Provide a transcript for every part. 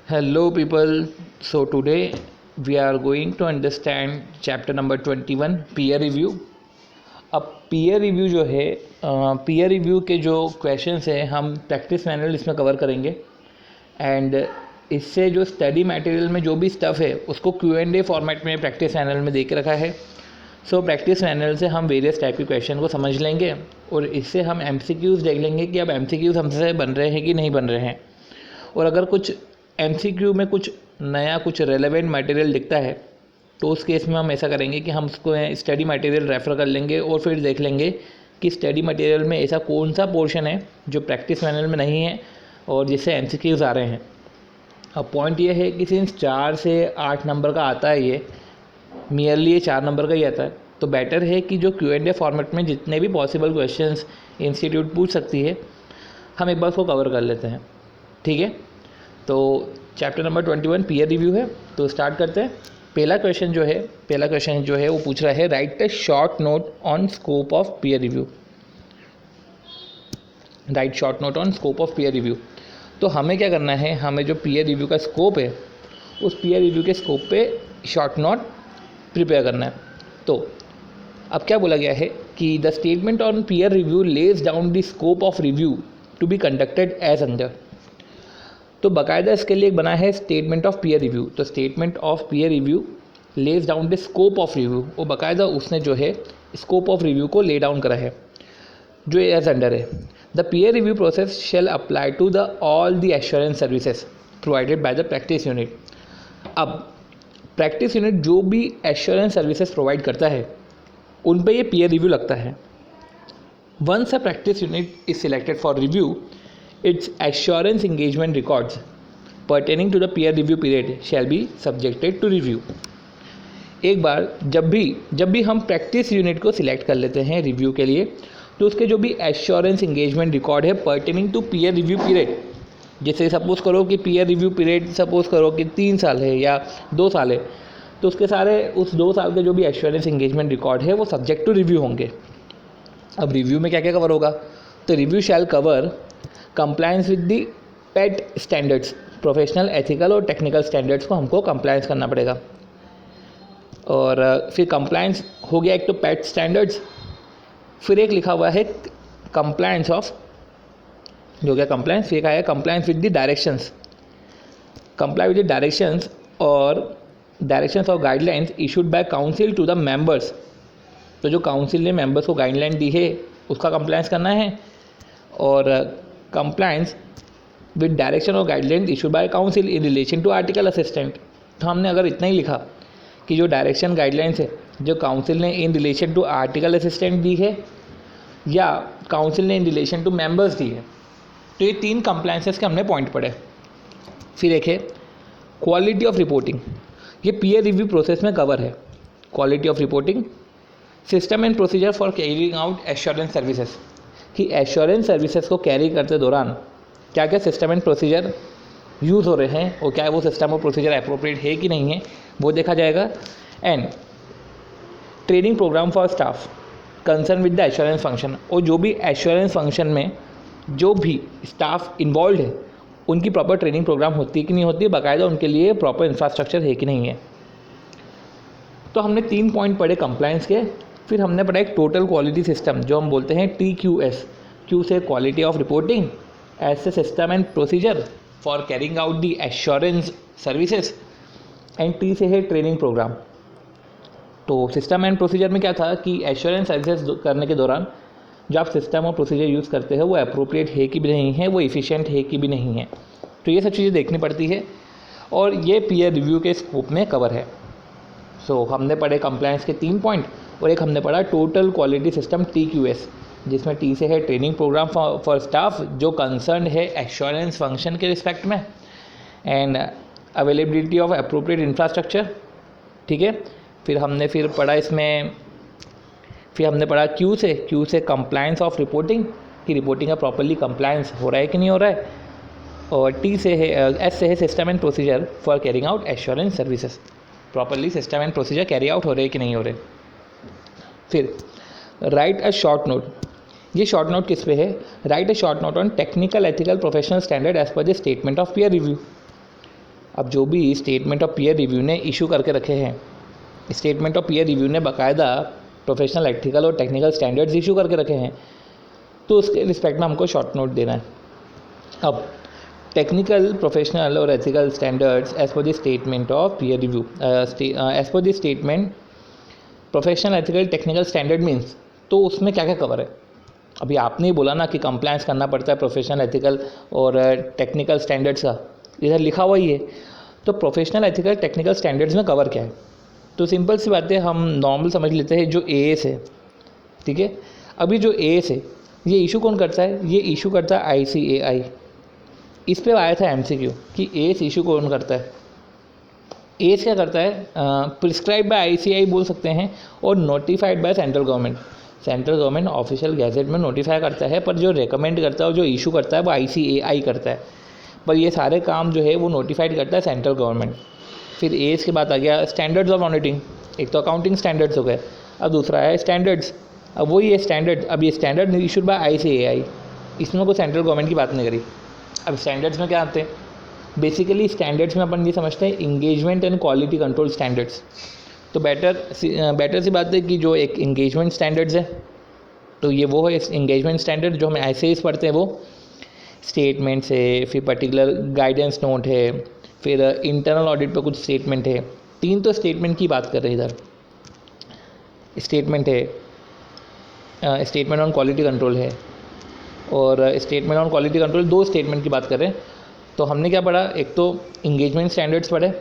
Hello, people. So, today we are going to understand chapter number 21 peer review. अब peer review जो है peer review के जो questions हैं हम प्रैक्टिस मैनुअल इसमें कवर करेंगे एंड इससे जो स्टडी मटेरियल में जो भी स्टफ़ है उसको Q&A फॉर्मेट में प्रैक्टिस मैनुअल में दे के रखा है. सो प्रैक्टिस मैनुअल से हम वेरियस टाइप के क्वेश्चन को समझ लेंगे और इससे हम MCQs देख लेंगे कि अब MCQs हमसे बन रहे हैं कि नहीं बन रहे हैं. और अगर कुछ MCQ में कुछ नया कुछ रेलेवेंट मटेरियल दिखता है तो उस केस में हम ऐसा करेंगे कि हम उसको स्टडी मटेरियल रेफ़र कर लेंगे और फिर देख लेंगे कि स्टडी मटेरियल में ऐसा कौन सा पोर्शन है जो प्रैक्टिस मैनुअल में नहीं है और जिससे MCQs आ रहे हैं. अब पॉइंट ये है कि सिंस 4 से 8 नंबर का आता है, ये नियरली ये 4 नंबर का ही आता है, तो बेटर है कि जो Q&A फॉर्मेट में जितने भी पॉसिबल क्वेश्चंस इंस्टीट्यूट पूछ सकती है हम एक बार उसको कवर कर लेते हैं. ठीक है, तो चैप्टर नंबर 21 पीयर रिव्यू है. तो स्टार्ट करते हैं. पहला क्वेश्चन जो है वो पूछ रहा है write a short note on scope of peer review. Right short note on scope of peer review. तो हमें क्या करना है, हमें जो पीयर रिव्यू का स्कोप है उस पीयर रिव्यू के स्कोप पे शॉर्ट नोट प्रिपेयर करना है. तो अब क्या बोला गया है कि the statement on peer review lays down the scope of review to be conducted as under. तो बाकायदा इसके लिए एक बना है स्टेटमेंट ऑफ पीयर रिव्यू. तो statement of peer review lays down the scope of review, वो बाकायदा उसने जो है स्कोप ऑफ रिव्यू को ले डाउन करा है जो एज अंडर है. The peer review process shall apply to the all the assurance services provided by the practice unit. अब प्रैक्टिस यूनिट जो भी एश्योरेंस सर्विसेज प्रोवाइड करता है उन पे ये पीयर रिव्यू लगता है. Once a practice unit is selected for review, its assurance engagement records pertaining to the peer review period shall be subjected to review. एक बार जब भी हम प्रैक्टिस यूनिट को सिलेक्ट कर लेते हैं रिव्यू के लिए, तो उसके जो भी एश्योरेंस इंगेजमेंट रिकॉर्ड है pertaining to peer review period, जैसे सपोज़ करो कि पीयर रिव्यू पीरियड सपोज़ करो कि 3 साल है या 2 साल है, तो उसके सारे उस 2 साल के जो भी एश्योरेंस इंगेजमेंट रिकॉर्ड है वो सब्जेक्ट टू रिव्यू होंगे. अब रिव्यू में क्या क्या कवर होगा, तो review shall cover compliance with the pet standards. Professional, ethical और टेक्निकल स्टैंडर्ड्स को हमको कंप्लायंस करना पड़ेगा. और फिर कंप्लायंस हो गया एक तो पेट स्टैंडर्ड्स, फिर एक लिखा हुआ है कंप्लायंस ऑफ, जो क्या कंप्लायंस, फिर है compliance with the directions. Comply with the directions और डायरेक्शंस और guidelines issued by council to the members. तो जो काउंसिल ने मेंबर्स को गाइडलाइन दी है उसका कंप्लायंस करना है. और कंप्लायंस विद डायरेक्शन और guidelines issued by council in relation to article assistant. तो हमने अगर इतना ही लिखा कि जो डायरेक्शन गाइडलाइंस है जो काउंसिल ने in relation to article assistant दी है या काउंसिल ने इन रिलेशन टू मेंबर्स दी है, तो ये 3 कंप्लायंसेस के हमने पॉइंट पढ़े. फिर एक है क्वालिटी ऑफ रिपोर्टिंग. ये पीयर रिव्यू प्रोसेस में कवर है. Quality of reporting, system and procedure for carrying out assurance services, कि एश्योरेंस सर्विसेज को कैरी करते दौरान क्या क्या सिस्टम एंड प्रोसीजर यूज़ हो रहे हैं और क्या वो सिस्टम और प्रोसीजर अप्रोप्रिएट है कि नहीं है वो देखा जाएगा. And training programme for staff concern with the assurance function, और जो भी एश्योरेंस फंक्शन में जो भी स्टाफ इन्वॉल्व है उनकी प्रॉपर ट्रेनिंग प्रोग्राम होती है कि नहीं होती है, बाकायदा उनके लिए प्रॉपर इंफ्रास्ट्रक्चर है कि नहीं है. तो हमने 3 पॉइंट पढ़े कंप्लायंस के. फिर हमने पढ़ा एक टोटल क्वालिटी सिस्टम जो हम बोलते हैं TQS. Q से क्वालिटी ऑफ रिपोर्टिंग, S से system and procedure for carrying out the assurance services, and T से है ट्रेनिंग प्रोग्राम. तो सिस्टम एंड प्रोसीजर में क्या था कि एश्योरेंस सर्विसेज करने के दौरान जो आप सिस्टम और प्रोसीजर यूज़ करते हैं वो अप्रोप्रिएट है कि भी नहीं है, वो इफ़िशिएंट है कि भी नहीं है. तो ये सब चीज़ें देखनी पड़ती है और ये पीयर रिव्यू के स्कोप में कवर है. सो हमने पढ़े कंप्लायंस के 3 पॉइंट और एक हमने पढ़ा टोटल क्वालिटी सिस्टम TQS, जिसमें T से है ट्रेनिंग प्रोग्राम फॉर स्टाफ जो कंसर्न है एश्योरेंस फंक्शन के रिस्पेक्ट में, and availability of appropriate infrastructure. ठीक है, फिर हमने पढ़ा Q से कंप्लायंस ऑफ रिपोर्टिंग, कि रिपोर्टिंग का प्रॉपरली कंप्लायंस हो रहा है कि नहीं हो रहा है. और S से है system and procedure for carrying out assurance services, properly system and procedure carry out हो रहे हैं कि नहीं हो रहे. फिर राइट अ शॉर्ट नोट. ये शॉर्ट नोट किस पे है, write a short note on technical, ethical, professional standard as per the statement of peer review. अब जो भी स्टेटमेंट ऑफ पीयर रिव्यू ने इशू करके रखे हैं, स्टेटमेंट ऑफ पीयर रिव्यू ने बाकायदा प्रोफेशनल, एथिकल और टेक्निकल स्टैंडर्ड्स इशू करके रखे हैं, तो उसके रिस्पेक्ट में हमको शॉर्ट नोट देना है। अब टेक्निकल, प्रोफेशनल और ethical standards as per the statement of peer review, as per the statement professional, ethical, technical standard means, तो उसमें क्या क्या कवर है। अभी आपने ही बोला ना कि कंप्लायंस करना पड़ता है प्रोफेशनल, एथिकल और टेक्निकल स्टैंडर्ड्स का, इधर लिखा हुआ ही है। तो प्रोफेशनल, एथिकल, टेक्निकल स्टैंडर्ड्स में कवर क्या है, तो सिंपल सी बात है, हम नॉर्मल समझ लेते हैं जो एएस है, ठीक है। अभी जो एएस है ये इशू कौन करता है, ये इशू करता है ICAI। इस पे आया था MCQ कि एएस इशू कौन करता है। एएस क्या करता है, प्रिस्क्राइब बाय ICAI बोल सकते हैं और notified by central government. Central government official gazette में नोटिफाई करता है, पर जो रेकमेंड करता है और जो इशू करता है वो ICAI करता है, पर ये सारे काम जो है वो नोटिफाइड करता है सेंट्रल गवर्नमेंट। फिर एएस के बाद आ गया स्टैंडर्ड्स ऑफ ऑडिटिंग। एक तो अकाउंटिंग स्टैंडर्ड्स हो गए, अब दूसरा है स्टैंडर्ड्स। अब वही है स्टैंडर्ड, अब ये स्टैंडर्ड इशूड बाय ICAI, इसमें कोई सेंट्रल गवर्नमेंट की बात नहीं करी। अब स्टैंडर्ड्स में क्या आते हैं, बेसिकली स्टैंडर्ड्स में अपन ये समझते हैं engagement and quality control standards. तो बेटर सी बात है कि जो एक इंगेजमेंट स्टैंडर्ड्स है, तो ये वो है इंगेजमेंट स्टैंडर्ड जो हम ऐसे ही पढ़ते हैं, वो स्टेटमेंट्स है, फिर पर्टिकुलर गाइडेंस नोट है, फिर इंटरनल ऑडिट पे कुछ स्टेटमेंट है। 3 तो स्टेटमेंट की बात कर रहे हैं इधर, स्टेटमेंट है, स्टेटमेंट ऑन क्वालिटी कंट्रोल है, और statement on quality control 2 statement की बात कर रहे हैं। तो हमने क्या पढ़ा, एक तो इंगेजमेंट स्टैंडर्ड्स पढ़े,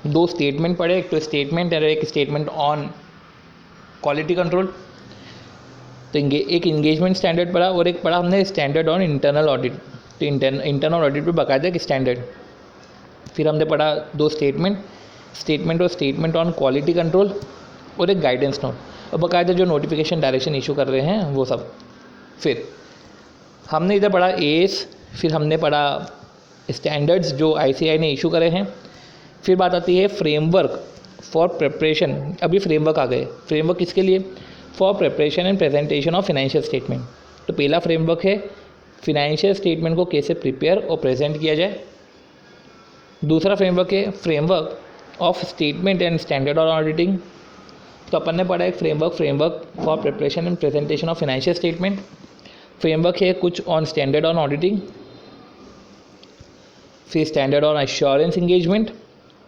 2 स्टेटमेंट पढ़े, एक तो स्टेटमेंट और एक स्टेटमेंट ऑन क्वालिटी कंट्रोल। तो एक इंगेजमेंट स्टैंडर्ड पढ़ा और एक पढ़ा हमने स्टैंडर्ड ऑन इंटरनल ऑडिट। तो इंटरनल ऑडिट पे बाकायदा एक स्टैंडर्ड। फिर हमने पढ़ा 2 स्टेटमेंट और स्टेटमेंट ऑन क्वालिटी कंट्रोल और एक गाइडेंस नोट, और बाकायदा जो नोटिफिकेशन डायरेक्शन इशू कर रहे हैं वो सब। फिर हमने इधर पढ़ा एएस, फिर हमने पढ़ा स्टैंडर्ड्स जो ICAI ने इशू करे हैं। फिर बात आती है फ्रेमवर्क फॉर प्रिपरेशन। अभी फ्रेमवर्क आ गए, फ्रेमवर्क किसके लिए, for preparation and presentation of financial statement. तो पहला फ्रेमवर्क है फिनेंशियल स्टेटमेंट को कैसे प्रिपेयर और प्रेजेंट किया जाए। दूसरा फ्रेमवर्क है framework of statement and standard on auditing. तो अपन ने पढ़ा एक framework for preparation and presentation of financial statement. Framework है कुछ ऑन स्टैंडर्ड ऑन ऑडिटिंग, फिर standard on assurance engagement,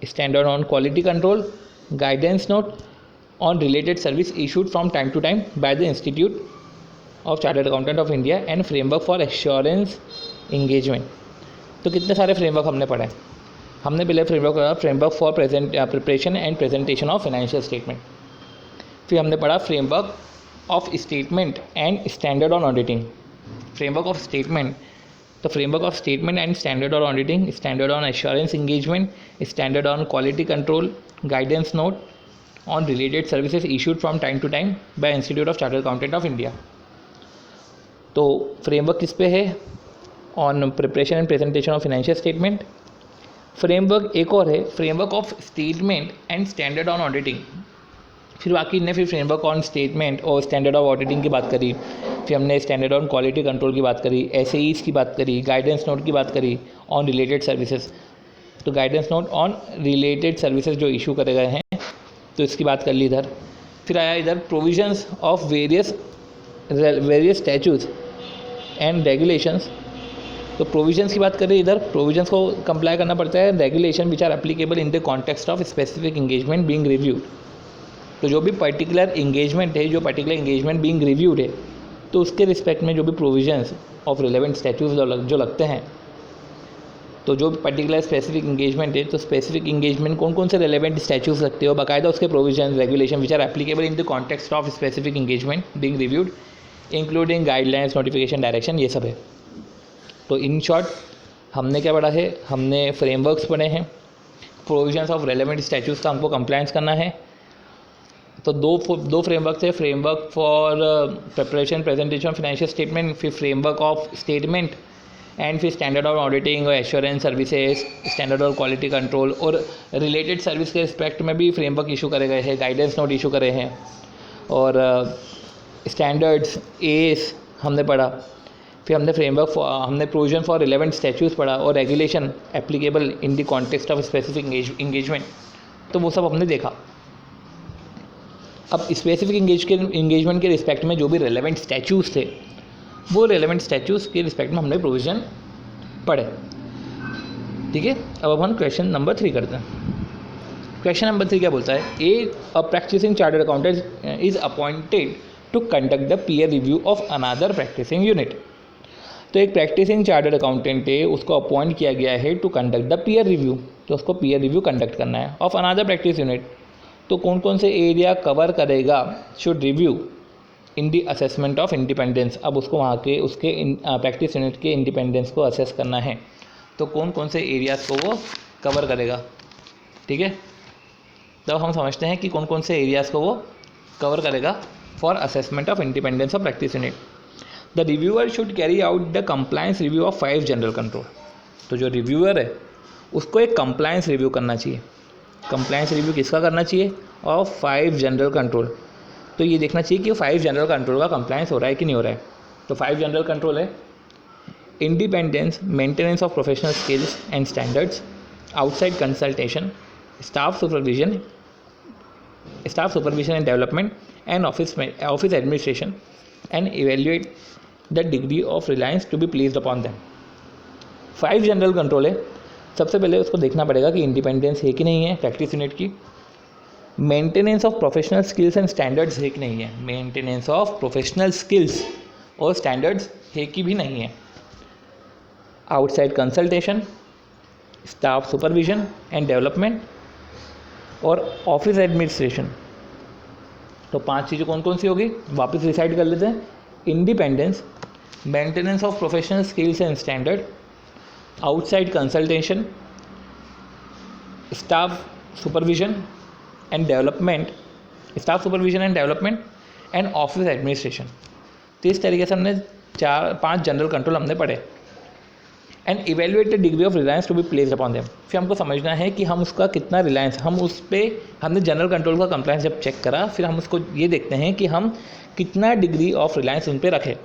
standard on quality control, guidance note on related service issued from time to time by the institute of chartered accountant of India, and framework for assurance engagement. तो कितने सारे framework हमने पढ़े। हमने पहले framework for preparation and presentation of financial statement. फिर हमने पढ़ा framework of statement and standard on auditing. Framework of statement, तो framework of statement and standard on auditing, standard on assurance engagement, standard on quality control, guidance note on related services issued from time to time by institute of chartered accountant of India. तो framework किस पे है, on preparation and presentation of financial statement. Framework एक और है framework of statement and standard on auditing. फिर बाकी ने फिर फ्रेमवर्क ऑन स्टेटमेंट और स्टैंडर्ड ऑफ ऑडिटिंग की बात करी, फिर हमने स्टैंडर्ड ऑन क्वालिटी कंट्रोल की बात करी, SAEs की बात करी, गाइडेंस नोट की बात करी ऑन रिलेटेड सर्विसेज। तो guidance note on related services जो इशू करे गए हैं, तो इसकी बात कर ली इधर। फिर आया इधर provisions of various statutes and regulations. तो प्रोविजंस की बात करें इधर, प्रोविजंस को कंप्लाई करना पड़ता है regulation which are applicable in the context of specific engagement being reviewed. तो जो भी पर्टिकुलर इंगेजमेंट है, जो पर्टिकुलर इंगेजमेंट बीइंग रिव्यूड है, तो उसके रिस्पेक्ट में जो भी प्रोविजंस ऑफ रिलेवेंट स्टैट्यूट्स जो लगते हैं, तो जो पर्टिकुलर स्पेसिफिक इंगेजमेंट है, तो स्पेसिफिक इंगेजमेंट कौन कौन से रिलेवेंट स्टैट्यूट्स लगते हो, बाकायदा उसके provision regulation which are applicable in the context of specific engagement being reviewed including guidelines, notification, direction, ये सब है। तो इन शॉर्ट हमने क्या पढ़ा है, हमने फ्रेमवर्क्स पढ़े हैं, प्रोविजंस ऑफ रेलेवेंट स्टैट्यूट्स का हमको कंप्लायंस करना है। तो दो फ्रेमवर्क थे, framework for preparation presentation financial statement, फिर फ्रेमवर्क ऑफ स्टेटमेंट, एंड फिर स्टैंडर्ड ऑन ऑडिटिंग और एश्योरेंस सर्विसेज, स्टैंडर्ड और क्वालिटी कंट्रोल, और रिलेटेड सर्विस के रिस्पेक्ट में भी फ्रेमवर्क इशू करे गए हैं, गाइडेंस नोट इशू करे हैं, और स्टैंडर्ड्स एस हमने पढ़ा। फिर हमने फ्रेमवर्क हमने प्रोविजन फॉर रिलेवेंट स्टैट्यूज पढ़ा और regulation applicable in the context of specific engagement, तो वो सब हमने देखा। अब स्पेसिफिक इंगेजमेंट के रिस्पेक्ट में जो भी रेलेवेंट स्टैट्यूज थे, वो रेलेवेंट स्टैट्यूज के रिस्पेक्ट में हमने प्रोविज़न पढ़े। ठीक है, अब हम क्वेश्चन नंबर 3 करते हैं। क्वेश्चन नंबर 3 क्या बोलता है? A practicing chartered accountant is appointed to conduct the peer review of another practicing unit. तो एक प्रैक्टिसिंग चार्टर्ड अकाउंटेंट है, उसको अपॉइंट किया गया है to conduct the peer review, तो उसको पीयर रिव्यू कंडक्ट करना है ऑफ अनदर प्रैक्टिस यूनिट। तो कौन कौन से एरिया कवर करेगा? Should review in the assessment of independence. अब उसको वहाँ के उसके प्रैक्टिस यूनिट के इंडिपेंडेंस को असेस करना है, तो कौन कौन से एरियाज़ को वो कवर करेगा। ठीक है, तो हम समझते हैं कि कौन कौन से एरियाज़ को वो कवर करेगा for assessment of independence of practice unit. The reviewer should carry out the compliance review of 5 general control. तो जो रिव्यूअर है उसको एक कंप्लायंस रिव्यू करना चाहिए। कंप्लायंस रिव्यू किसका करना चाहिए? Of 5 general control. तो ये देखना चाहिए कि 5 जनरल कंट्रोल का कंप्लायंस हो रहा है कि नहीं हो रहा है। तो 5 जनरल कंट्रोल है: independence, maintenance of professional skills and standards, outside consultation, staff supervision and development, and office administration, and evaluate the degree of reliance to be placed upon them. 5 general control है। सबसे पहले उसको देखना पड़ेगा कि independence है कि नहीं है प्रैक्टिस यूनिट की, maintenance of professional skills and standards है कि नहीं है, मेंटेनेंस ऑफ प्रोफेशनल स्किल्स और स्टैंडर्ड्स है कि भी नहीं है, outside consultation, staff supervision and development और ऑफिस एडमिनिस्ट्रेशन। तो 5 चीज़ें कौन कौन सी होगी? वापस रिसाइड कर लेते हैं: independence, maintenance of professional skills and standard, outside consultation, staff supervision and development and office administration. तो इस तरीके से हमने 5 जनरल कंट्रोल हमने पढ़े। And evaluate the degree of reliance to be placed upon them. फिर हमको समझना है कि हम उसका कितना रिलायंस, हम उस पर हमने जनरल कंट्रोल का कंप्लायंस जब चेक करा, फिर हम उसको ये देखते हैं कि हम कितना डिग्री ऑफ रिलायंस उन पर रखें।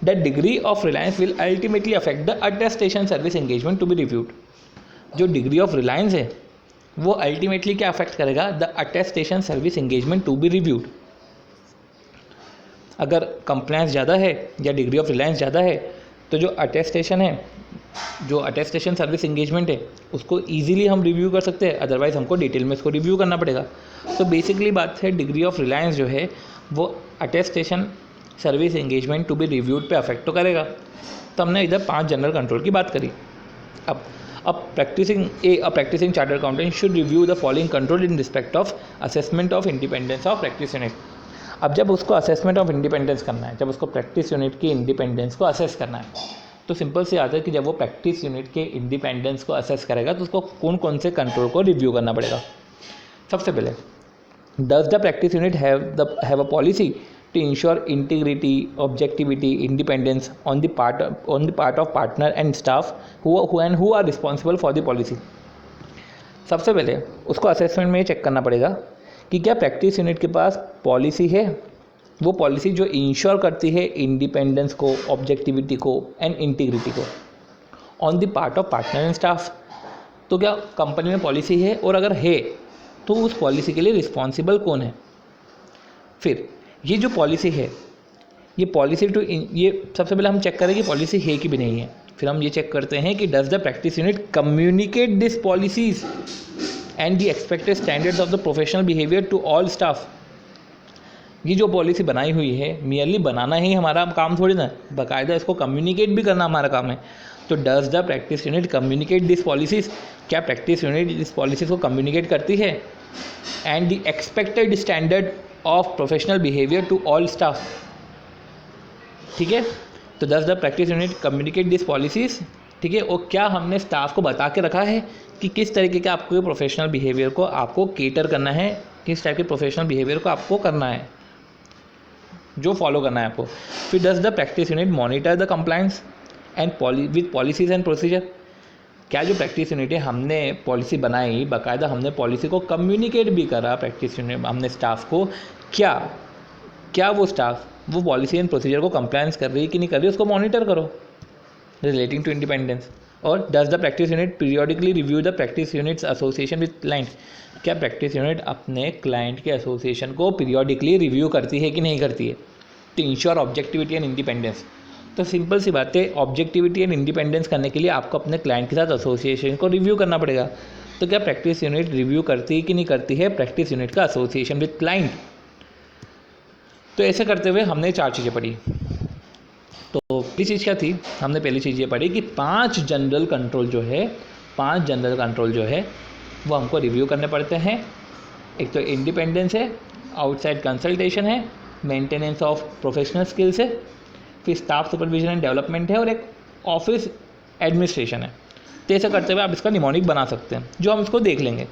The degree of reliance will ultimately affect the attestation service engagement to be reviewed. जो डिग्री ऑफ रिलायंस है वो अल्टीमेटली क्या अफेक्ट करेगा? The attestation service engagement to be reviewed. अगर कंप्लायंस ज़्यादा है या डिग्री ऑफ रिलायंस ज़्यादा है तो जो अटेस्टेशन सर्विस एंगेजमेंट है उसको ईजिली हम रिव्यू कर सकते हैं, अदरवाइज हमको डिटेल में इसको रिव्यू करना पड़ेगा। तो बेसिकली बात है, डिग्री ऑफ रिलायंस जो है वो attestation service engagement to be reviewed पे अफेक्ट तो करेगा। तो हमने इधर 5 जनरल कंट्रोल की बात करी। अब practicing chartered accountant should review the following control in respect of assessment of independence of practice unit. अब जब उसको असेसमेंट ऑफ इंडिपेंडेंस करना है, जब उसको प्रैक्टिस यूनिट की इंडिपेंडेंस को असेस करना है, तो सिंपल सी बात है कि जब वो प्रैक्टिस यूनिट के इंडिपेंडेंस को असेस करेगा तो उसको कौन कौन से कंट्रोल को रिव्यू करना पड़ेगा। सबसे पहले, does the practice unit have a policy to ensure integrity, objectivity, independence on the part of partner and staff who are responsible for the policy. सबसे पहले उसको असेसमेंट में ये चेक करना पड़ेगा कि क्या प्रैक्टिस यूनिट के पास पॉलिसी है, वो पॉलिसी जो इंश्योर करती है इंडिपेंडेंस को, ऑब्जेक्टिविटी को एंड इंटीग्रिटी को on the part of partner and staff. तो क्या कंपनी में पॉलिसी है, और अगर है तो उस पॉलिसी के लिए रिस्पॉन्सिबल कौन है। फिर ये जो पॉलिसी है, ये सबसे पहले हम चेक करें कि पॉलिसी है कि भी नहीं है। फिर हम ये चेक करते हैं कि does the practice unit communicate this policies and the expected standards of the professional behaviour to all staff. ये जो पॉलिसी बनाई हुई है, मियरली बनाना ही हमारा काम थोड़ी ना, बाकायदा इसको कम्युनिकेट भी करना हमारा काम है। तो does the practice unit communicate this policies, क्या प्रैक्टिस यूनिट इस पॉलिसीज़ को कम्युनिकेट करती है। And the expected standard of professional behaviour to all staff. ठीक है, तो does the practice unit communicate this policies. ठीक है, और क्या हमने स्टाफ को बता के रखा है कि किस तरीके के आपको प्रोफेशनल बिहेवियर को आपको केटर करना है, किस टाइप के प्रोफेशनल बिहेवियर को आपको करना है, जो फॉलो करना है आपको। फिर does the practice unit monitor the compliance and with policies and procedure. क्या जो प्रैक्टिस यूनिट है, हमने पॉलिसी बनाई, बाकायदा हमने पॉलिसी को कम्युनिकेट भी करा प्रैक्टिस यूनिट, हमने स्टाफ को क्या वो स्टाफ वो पॉलिसी एंड प्रोसीजर को कंप्लायंस कर रही है कि नहीं कर रही, उसको मॉनिटर करो रिलेटिंग टू इंडिपेंडेंस। और does the practice unit periodically review the practice units association with client, क्या प्रैक्टिस यूनिट अपने क्लाइंट के एसोसिएशन को पीरियोडिकली रिव्यू करती है कि नहीं करती है, to ensure objectivity and independence. तो सिंपल सी बात है, ऑब्जेक्टिविटी एंड इंडिपेंडेंस करने के लिए आपको अपने क्लाइंट के साथ एसोसिएशन को रिव्यू करना पड़ेगा। तो क्या प्रैक्टिस यूनिट रिव्यू करती है कि नहीं करती है प्रैक्टिस यूनिट का एसोसिएशन विद क्लाइंट। तो ऐसे करते हुए हमने 4 चीज़ें पढ़ी। तो पहली चीज़ क्या थी, हमने पहली चीज़ ये पढ़ी कि 5 जनरल कंट्रोल जो है वो हमको रिव्यू करने पड़ते हैं। एक तो इंडिपेंडेंस है, आउटसाइड कंसल्टेशन है, मेंटेनेंस ऑफ प्रोफेशनल स्किल्स है, फिर स्टाफ सुपरविजन एंड डेवलपमेंट है, और एक ऑफिस एडमिनिस्ट्रेशन है। तो ऐसा करते हुए आप इसका निमोनिक बना सकते हैं, जो हम इसको देख लेंगे।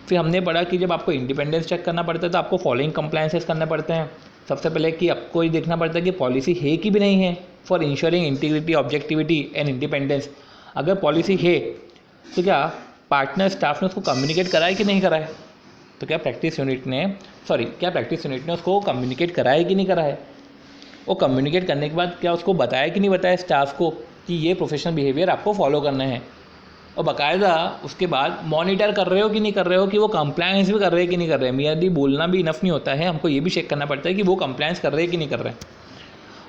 फिर हमने पढ़ा कि जब आपको इंडिपेंडेंस चेक करना पड़ता है तो आपको फॉलोइंग कंप्लायंसेस करने पड़ते हैं। सबसे पहले कि आपको ये देखना पड़ता है कि पॉलिसी है कि भी नहीं है for ensuring integrity, objectivity and independence. अगर पॉलिसी है तो क्या पार्टनर स्टाफ ने उसको कम्युनिकेट करा है कि नहीं करा है, तो क्या प्रैक्टिस यूनिट ने उसको कम्युनिकेट करा है कि नहीं करा है, वो कम्युनिकेट करने के बाद क्या उसको बताया कि नहीं बताया स्टाफ को कि ये प्रोफेशनल बिहेवियर आपको फॉलो करना है, और बाकायदा उसके बाद मॉनिटर कर रहे हो कि नहीं कर रहे हो कि वो कंप्लायंस भी कर रहे हैं कि नहीं कर रहे हैं। मियादी बोलना भी इनफ नहीं होता है, हमको ये भी चेक करना पड़ता है कि वो कंप्लायंस कर रहे हैं कि नहीं कर रहे हैं।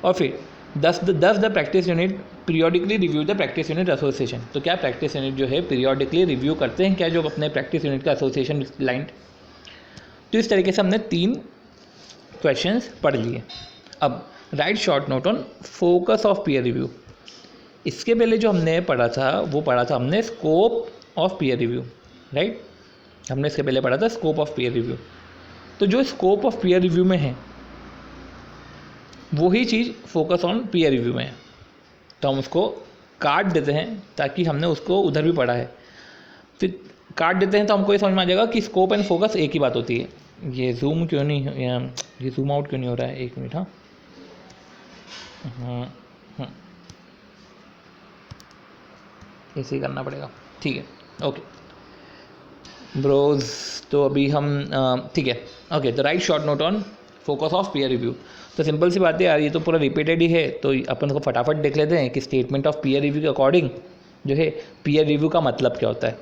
और फिर दस the practice unit periodically review the practice unit association. तो क्या प्रैक्टिस यूनिट जो है पीरियोडिकली रिव्यू करते हैं क्या जो अपने प्रैक्टिस यूनिट का एसोसिएशन क्लाइंट। तो इस तरीके से हमने 3 क्वेश्चंस पढ़ लिए। अब right short note on focus of peer review. इसके पहले जो हमने पढ़ा था वो पढ़ा था हमने scope of peer review, right. हमने इसके पहले पढ़ा था स्कोप ऑफ पीयर रिव्यू। तो जो स्कोप ऑफ पीयर रिव्यू में है वही चीज़ फोकस ऑन पीयर रिव्यू में है। तो हम उसको काट देते हैं ताकि हमने उसको उधर भी पढ़ा है। फिर काट देते हैं तो हमको ये समझ में आ जाएगा कि स्कोप एंड फोकस एक ही बात होती है। ये जूम क्यों नहीं, ये जूम आउट क्यों नहीं हो रहा है, 1 मिनट। हाँ ऐसे ही करना पड़ेगा, ठीक है, ओके ब्रोज। तो अभी हम ठीक है, ओके। तो right short note on focus of peer review. तो सिंपल सी बात है यार, ये तो पूरा रिपीटेड ही है, तो अपन को फटाफट देख लेते हैं कि स्टेटमेंट ऑफ पीयर रिव्यू के अकॉर्डिंग जो है पीयर रिव्यू का मतलब क्या होता है।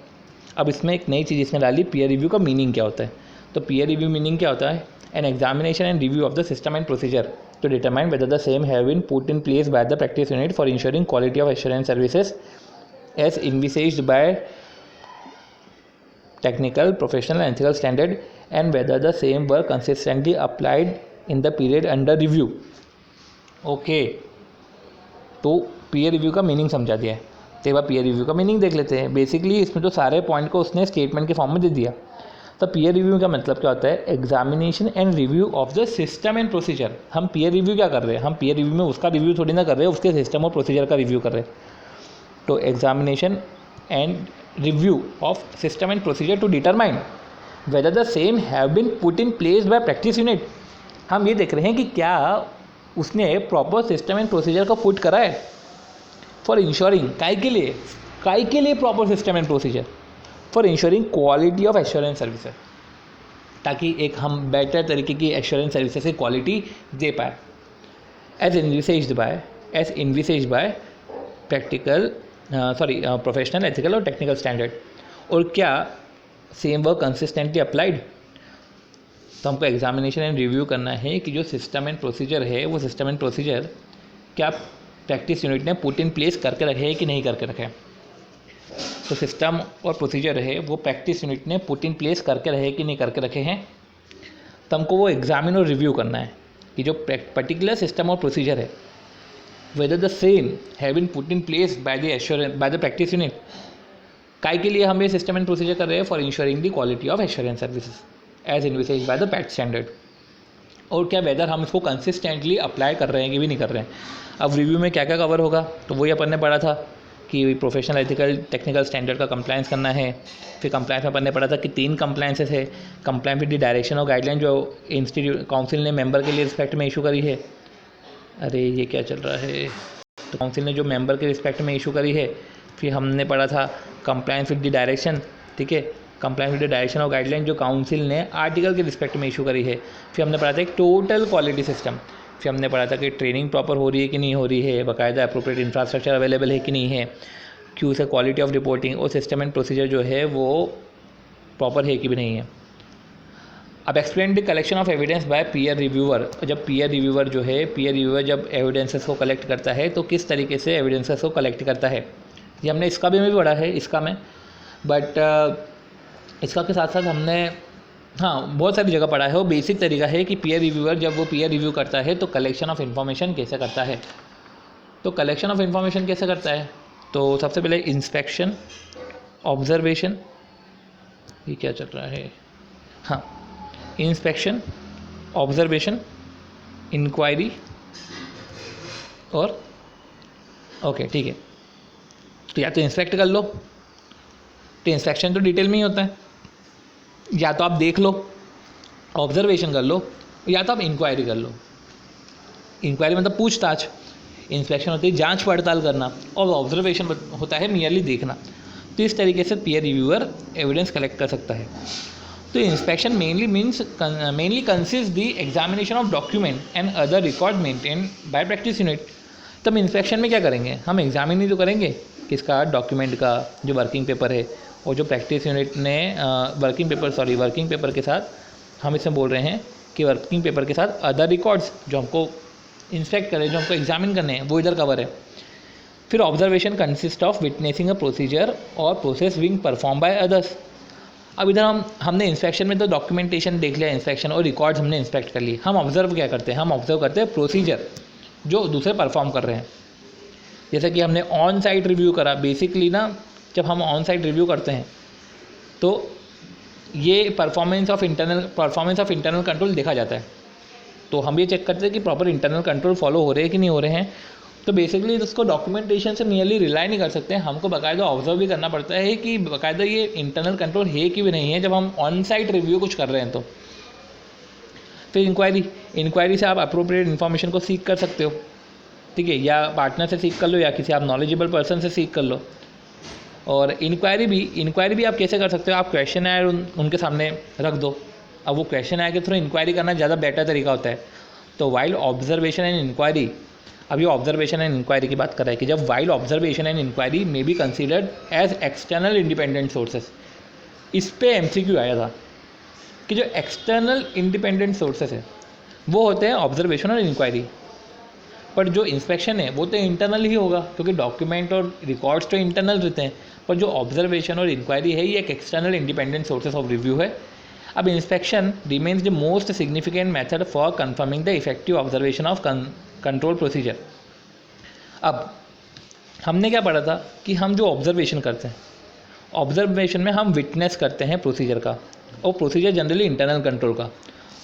अब इसमें एक नई चीज़ इसमें डाली, पीयर रिव्यू का मीनिंग क्या होता है। तो पीयर रिव्यू मीनिंग क्या होता है, an examination and review of the system and procedure to determine whether the same have been put in place by the practice unit for ensuring quality of assurance services as envisaged by technical, professional and ethical standard and whether the same were consistently applied in the period under review. Okay, तो peer review का meaning समझा दिया है। तो एक बार peer review का meaning देख लेते हैं। बेसिकली इसमें तो सारे पॉइंट को उसने स्टेटमेंट के फॉर्म में दे दिया। तो पीयर रिव्यू का मतलब क्या होता है, examination and review of the system and procedure. हम पीयर रिव्यू क्या कर रहे हैं, हम पीयर रिव्यू में उसका रिव्यू थोड़ी ना कर रहे हैं, उसके सिस्टम और प्रोसीजर का रिव्यू कर रहे हैं। तो examination and review of system and procedure to determine whether the same have been put in place by practice unit. हम ये देख रहे हैं कि क्या उसने प्रॉपर सिस्टम एंड प्रोसीजर को पुट करा है फॉर इंश्योरिंग, काय के लिए proper system and procedure for ensuring quality of assurance services, ताकि एक हम बेटर तरीके की एश्योरेंस सर्विसेज की क्वालिटी दे पाए। As envisaged bye practical professional, ethical और टेक्निकल स्टैंडर्ड। और क्या सेम वर्क कंसिस्टेंटली अप्लाइड। तो हमको एग्जामिनेशन एंड रिव्यू करना है कि जो सिस्टम एंड प्रोसीजर है वो सिस्टम एंड प्रोसीजर क्या प्रैक्टिस यूनिट ने पुट इन प्लेस करके रखे हैं कि नहीं करके रखे। तो सिस्टम और प्रोसीजर है वो प्रैक्टिस यूनिट ने पुट इन प्लेस करके रहे कि नहीं करके रखे हैं। तो हमको वो एग्जामिन और रिव्यू करना है कि जो पर्टिकुलर सिस्टम और प्रोसीजर है whether the same have been put in place by the practice unit। काय के लिए हम ये सिस्टम एंड प्रोसीजर कर रहे हैं, for ensuring the quality of assurance services as envisaged by the pat standard. और क्या वेदर हम इसको कंसिस्टेंटली अप्लाई कर रहे हैं कि भी नहीं कर रहे हैं। अब रिव्यू में क्या क्या कवर होगा, तो वही अपन ने पढ़ा था कि प्रोफेशनल, एथिकल, टेक्निकल स्टैंडर्ड का कंप्लायंस करना है। फिर कंप्लायंस में अपन ने पढ़ा था कि 3 कंप्लायंसेस है। कंप्लायंस विद द डायरेक्शन और गाइडलाइन जो इंस्टीट्यूट काउंसिल ने मेंबर के लिए रिस्पेक्ट में इशू करी है। अरे ये क्या चल रहा है, तो काउंसिल ने जो मेंबर के रिस्पेक्ट में इशू करी है। फिर हमने पढ़ा था कंप्लायंस विद द डायरेक्शन, ठीक है, कंप्लायंस विद द डायरेक्शन और गाइडलाइन जो काउंसिल ने आर्टिकल के रिस्पेक्ट में इशू करी है। फिर हमने पढ़ा था एक टोटल क्वालिटी सिस्टम फिर हमने पढ़ा था कि ट्रेनिंग प्रॉपर हो रही है कि नहीं हो रही है, बाकायदा अप्रोप्रिएट इंफ्रास्ट्रक्चर अवेलेबल है कि नहीं है, क्यों से क्वालिटी ऑफ रिपोर्टिंग और सिस्टम एंड प्रोसीजर जो है वो प्रॉपर है कि भी नहीं है। अब explain the collection of evidence bye peer reviewer. जब पीयर रिव्यूअर जब एविडेंसेस को कलेक्ट करता है तो किस तरीके से एविडेंसेस को कलेक्ट करता है, ये हमने इसका भी पढ़ा है इसका में, बट इसका के साथ साथ हमने बहुत सारी जगह पढ़ा है। वो बेसिक तरीका है कि पीयर रिव्यूअर जब वो पीयर रिव्यू करता है तो कलेक्शन ऑफ इन्फॉर्मेशन कैसे करता है। तो कलेक्शन ऑफ इन्फॉर्मेशन कैसे करता है, तो सबसे पहले इंस्पेक्शन, ऑब्जर्वेशन, ये क्या चल रहा है, इंस्पेक्शन, ऑब्जर्वेशन, इंक्वायरी और ओके ठीक है। तो या तो इंस्पेक्ट कर लो, तो इंस्पेक्शन तो डिटेल में ही होता है, या तो आप देख लो, ऑब्जर्वेशन कर लो, या तो आप इंक्वायरी कर लो। इंक्वायरी मतलब पूछताछ, इंस्पेक्शन होती है जांच पड़ताल करना, और ऑब्जर्वेशन होता है मियरली देखना। तो इस तरीके से पीयर रिव्यूअर एविडेंस कलेक्ट कर सकता है। तो inspection mainly consist the examination of document and other record maintain by practice unit. तब इंस्पेक्शन में क्या करेंगे, हम एग्जामिन ही तो करेंगे किसका, डॉक्यूमेंट का जो वर्किंग पेपर है, और जो प्रैक्टिस यूनिट ने वर्किंग पेपर के साथ हम इसमें बोल रहे हैं कि वर्किंग पेपर के साथ अदर रिकॉर्ड्स जो हमको इंस्पेक्ट करें, जो हमको एग्जामिन करने हैं, वो इधर कवर है। फिर observation consist of witnessing a procedure और process being perform by others. अब इधर हमने इंस्पेक्शन में तो डॉक्यूमेंटेशन देख लिया, इंस्पेक्शन और रिकॉर्ड्स हमने इंस्पेक्ट कर लिए। हम ऑब्जर्व क्या करते हैं, हम ऑब्जर्व करते हैं प्रोसीजर जो दूसरे परफॉर्म कर रहे हैं। जैसे कि हमने ऑन साइट रिव्यू करा, बेसिकली ना जब हम ऑन साइट रिव्यू करते हैं तो ये परफॉर्मेंस ऑफ इंटरनल कंट्रोल देखा जाता है। तो हम ये चेक करते हैं कि प्रॉपर इंटरनल कंट्रोल फॉलो हो रहे हैं कि नहीं हो रहे हैं। तो बेसिकली उसको डॉक्यूमेंटेशन से नियरली रिलाई नहीं कर सकते, हमको बाकायदा ऑब्जर्व भी करना पड़ता है कि बाकायदा ये इंटरनल कंट्रोल है कि भी नहीं है, जब हम ऑन साइट रिव्यू कुछ कर रहे हैं तो। फिर इंक्वायरी से आप अप्रोप्रिएट इन्फॉर्मेशन को सीख कर सकते हो, ठीक है, या पार्टनर से सीख कर लो या किसी आप नॉलेजेबल पर्सन से सीख कर लो। और इंक्वायरी भी आप कैसे कर सकते हो, आप क्वेश्चन आयर उनके सामने रख दो। अब वो क्वेश्चन आयर के थ्रू इंक्वायरी करना ज़्यादा बेटर तरीका होता है। तो वाइल ऑब्जर्वेशन एंड इंक्वायरी, अब ये ऑब्जर्वेशन एंड इंक्वायरी की बात कर रहा है कि जब while observation and inquiry may be considered as external independent sources. इस पे एमसीक्यू आया था कि जो एक्सटर्नल इंडिपेंडेंट सोर्सेस है वो होते हैं ऑब्जर्वेशन और इंक्वायरी, पर जो इंस्पेक्शन है वो तो इंटरनल ही होगा क्योंकि डॉक्यूमेंट और रिकॉर्ड्स तो इंटरनल रहते हैं, पर जो ऑब्जर्वेशन और इंक्वायरी है ये एक external independent sources of review है। अब inspection remains the most significant method for confirming the effective observation of control procedure. अब हमने क्या पढ़ा था कि हम जो ऑब्जर्वेशन करते हैं, ऑब्जर्वेशन में हम विटनेस करते हैं प्रोसीजर का, और प्रोसीजर जनरली इंटरनल कंट्रोल का।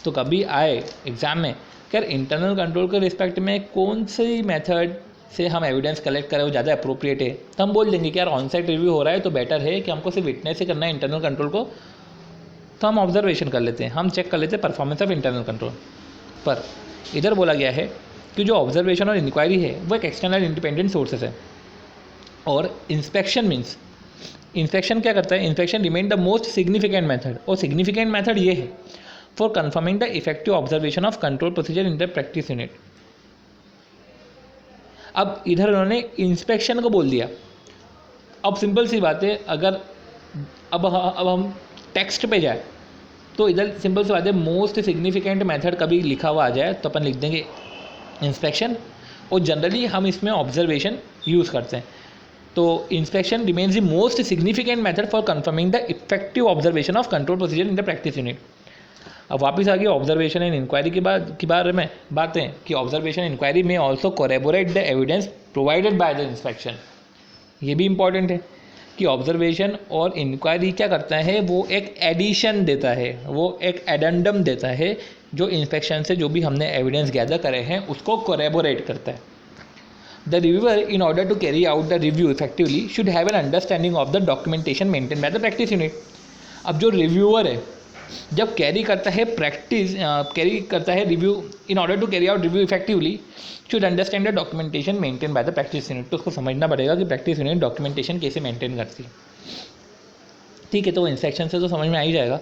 तो कभी आए एग्ज़ाम में यार इंटरनल कंट्रोल के रिस्पेक्ट में कौन सी मेथड से हम एविडेंस कलेक्ट करें वो ज़्यादा अप्रोप्रिएट है, तो हम बोल देंगे कि यार ऑन साइट रिव्यू हो रहा है तो बेटर है कि हमको सिर्फ विटनेस ही करना है इंटरनल कंट्रोल को, तो हम ऑब्जर्वेशन कर लेते हैं, हम चेक कर लेते हैं परफॉर्मेंस ऑफ इंटरनल कंट्रोल। पर इधर बोला गया है कि जो ऑब्जर्वेशन और इंक्वायरी है वो एक एक्सटर्नल इंडिपेंडेंट सोर्सेस है। और इंस्पेक्शन क्या करता है, inspection remain the most significant method, और सिग्निफिकेंट मेथड ये है for confirming the effective observation of control procedure in the practice unit. अब इधर उन्होंने इंस्पेक्शन को बोल दिया। अब सिंपल सी बात है, अगर अब हम टेक्स्ट पे जाए तो इधर सिंपल सी बात है, मोस्ट सिग्निफिकेंट मेथड कभी लिखा हुआ आ जाए तो अपन लिख देंगे इंस्पेक्शन, और जनरली हम इसमें ऑब्जर्वेशन यूज़ करते हैं। तो inspection remains the most significant method for confirming the effective observation of control procedure in the practice unit. अब वापस आ गई ऑब्जर्वेशन एंड इंक्वायरी के बारे में बातें कि ऑब्जर्वेशन इंक्वायरी में also corroborate the evidence provided by the inspection. ये भी इंपॉर्टेंट है कि ऑब्जर्वेशन और इंक्वायरी क्या करता है, वो एक एडिशन देता है, वो एक एडेंडम देता है जो इंस्पेक्शन से जो भी हमने एविडेंस गैदर करे हैं उसको कोरेबोरेट करता है। The reviewer in order to carry out the review effectively should have an understanding of the documentation maintain by the practice unit. अब जो रिव्यूअर है जब कैरी करता है review in order to carry out review effectively should understand the documentation maintain by the practice unit. तो उसको समझना पड़ेगा कि प्रैक्टिस यूनिट डॉक्यूमेंटेशन कैसे मेंटेन करती है, ठीक है। तो इंस्पेक्शन से तो समझ में आ ही जाएगा।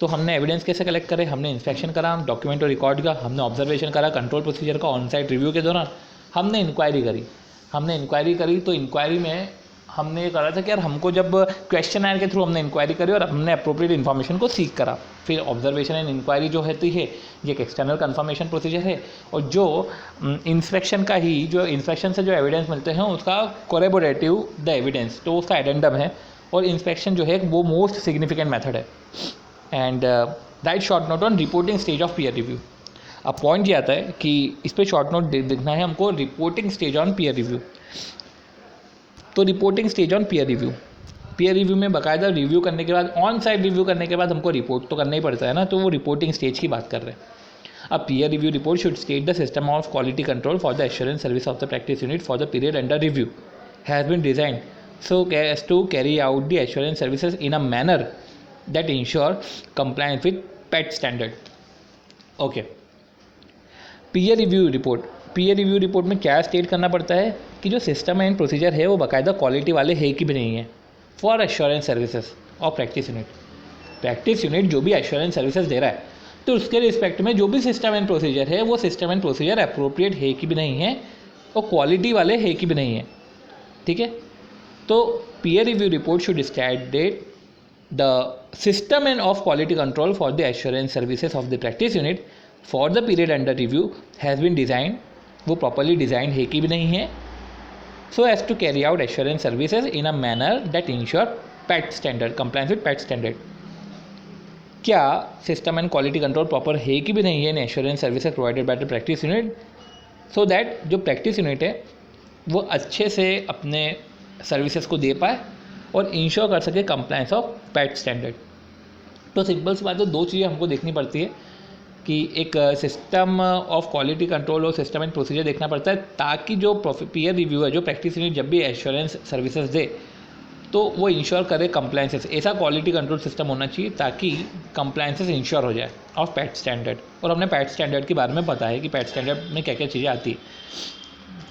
तो हमने एविडेंस कैसे कलेक्ट करे, हमने इंस्पेक्शन करा डॉक्यूमेंट और रिकॉर्ड का, हमने ऑब्जर्वेशन करा कंट्रोल प्रोसीजर का, ऑन साइट रिव्यू के दौरान हमने इंक्वायरी करी। तो इंक्वायरी में हमने ये करा था कि यार हमको जब क्वेश्चन आयर के थ्रू हमने इंक्वायरी करी और हमने अप्रोप्रिएट इन्फॉर्मेशन को सीख करा। फिर ऑब्जर्वेशन एंड इंक्वायरी जो होती है ये एक एक्सटर्नल कन्फर्मेशन प्रोसीजर है, और जो इंस्पेक्शन का ही जो इंस्पेक्शन से जो एविडेंस मिलते हैं उसका कोरेबोरेटिव द एविडेंस, तो उसका एडेंडम है, और इंस्पेक्शन जो है वो मोस्ट सिग्निफिकेंट मेथड है। And right short note on reporting stage of peer review. अब पॉइंट ये आता है कि इस पर शॉर्ट नोट लिखना है हमको, reporting stage on peer review. तो reporting stage on peer review में बाकायदा रिव्यू करने के बाद, ऑन साइट रिव्यू करने के बाद हमको रिपोर्ट तो करना ही पड़ता है ना, तो वो रिपोर्टिंग स्टेज की बात कर रहे हैं। अब peer review report should state the system of quality control for the assurance service of the practice unit for the period under review has been designed so as to carry out the assurance services in a manner that ensure compliance with PET standard. Okay. Peer review report में क्या state करना पड़ता है कि जो system and procedure है वो बाकायदा क्वालिटी वाले है कि भी नहीं है for assurance services of practice unit जो भी एश्योरेंस सर्विसेज दे रहा है, तो उसके रिस्पेक्ट में जो भी सिस्टम एंड प्रोसीजर है वो सिस्टम एंड प्रोसीजर अप्रोप्रिएट है कि भी नहीं है और क्वालिटी वाले है कि भी नहीं है। ठीक है, तो peer review report should state the system and of quality control for the assurance services of the practice unit for the period under review has been design, वो प्रॉपरली डिज़ाइन है कि भी नहीं है, so as to carry out assurance services in a manner that ensure pat standard, compliance with pat standard. क्या system and quality control proper है कि भी नहीं है in assurance services provided by the practice unit, so that जो practice unit है वो अच्छे से अपने सर्विसेज को दे पाए और इंश्योर कर सके कंप्लायंस ऑफ पैट स्टैंडर्ड। तो सिंपल सी बात है, दो चीज़ें हमको देखनी पड़ती है कि एक सिस्टम ऑफ क्वालिटी कंट्रोल और सिस्टम एंड प्रोसीजर देखना पड़ता है, ताकि जो पीयर रिव्यू है, जो प्रैक्टिस यूनिट जब भी एश्योरेंस सर्विसेज दे तो वो इंश्योर करे कंप्लायंसेस। ऐसा क्वालिटी कंट्रोल सिस्टम होना चाहिए ताकि कंप्लायंसेस इंश्योर हो जाए ऑफ पैट स्टैंडर्ड। और हमने पैट स्टैंडर्ड के बारे में पता है कि पैट स्टैंडर्ड में क्या क्या चीज़ें आती है,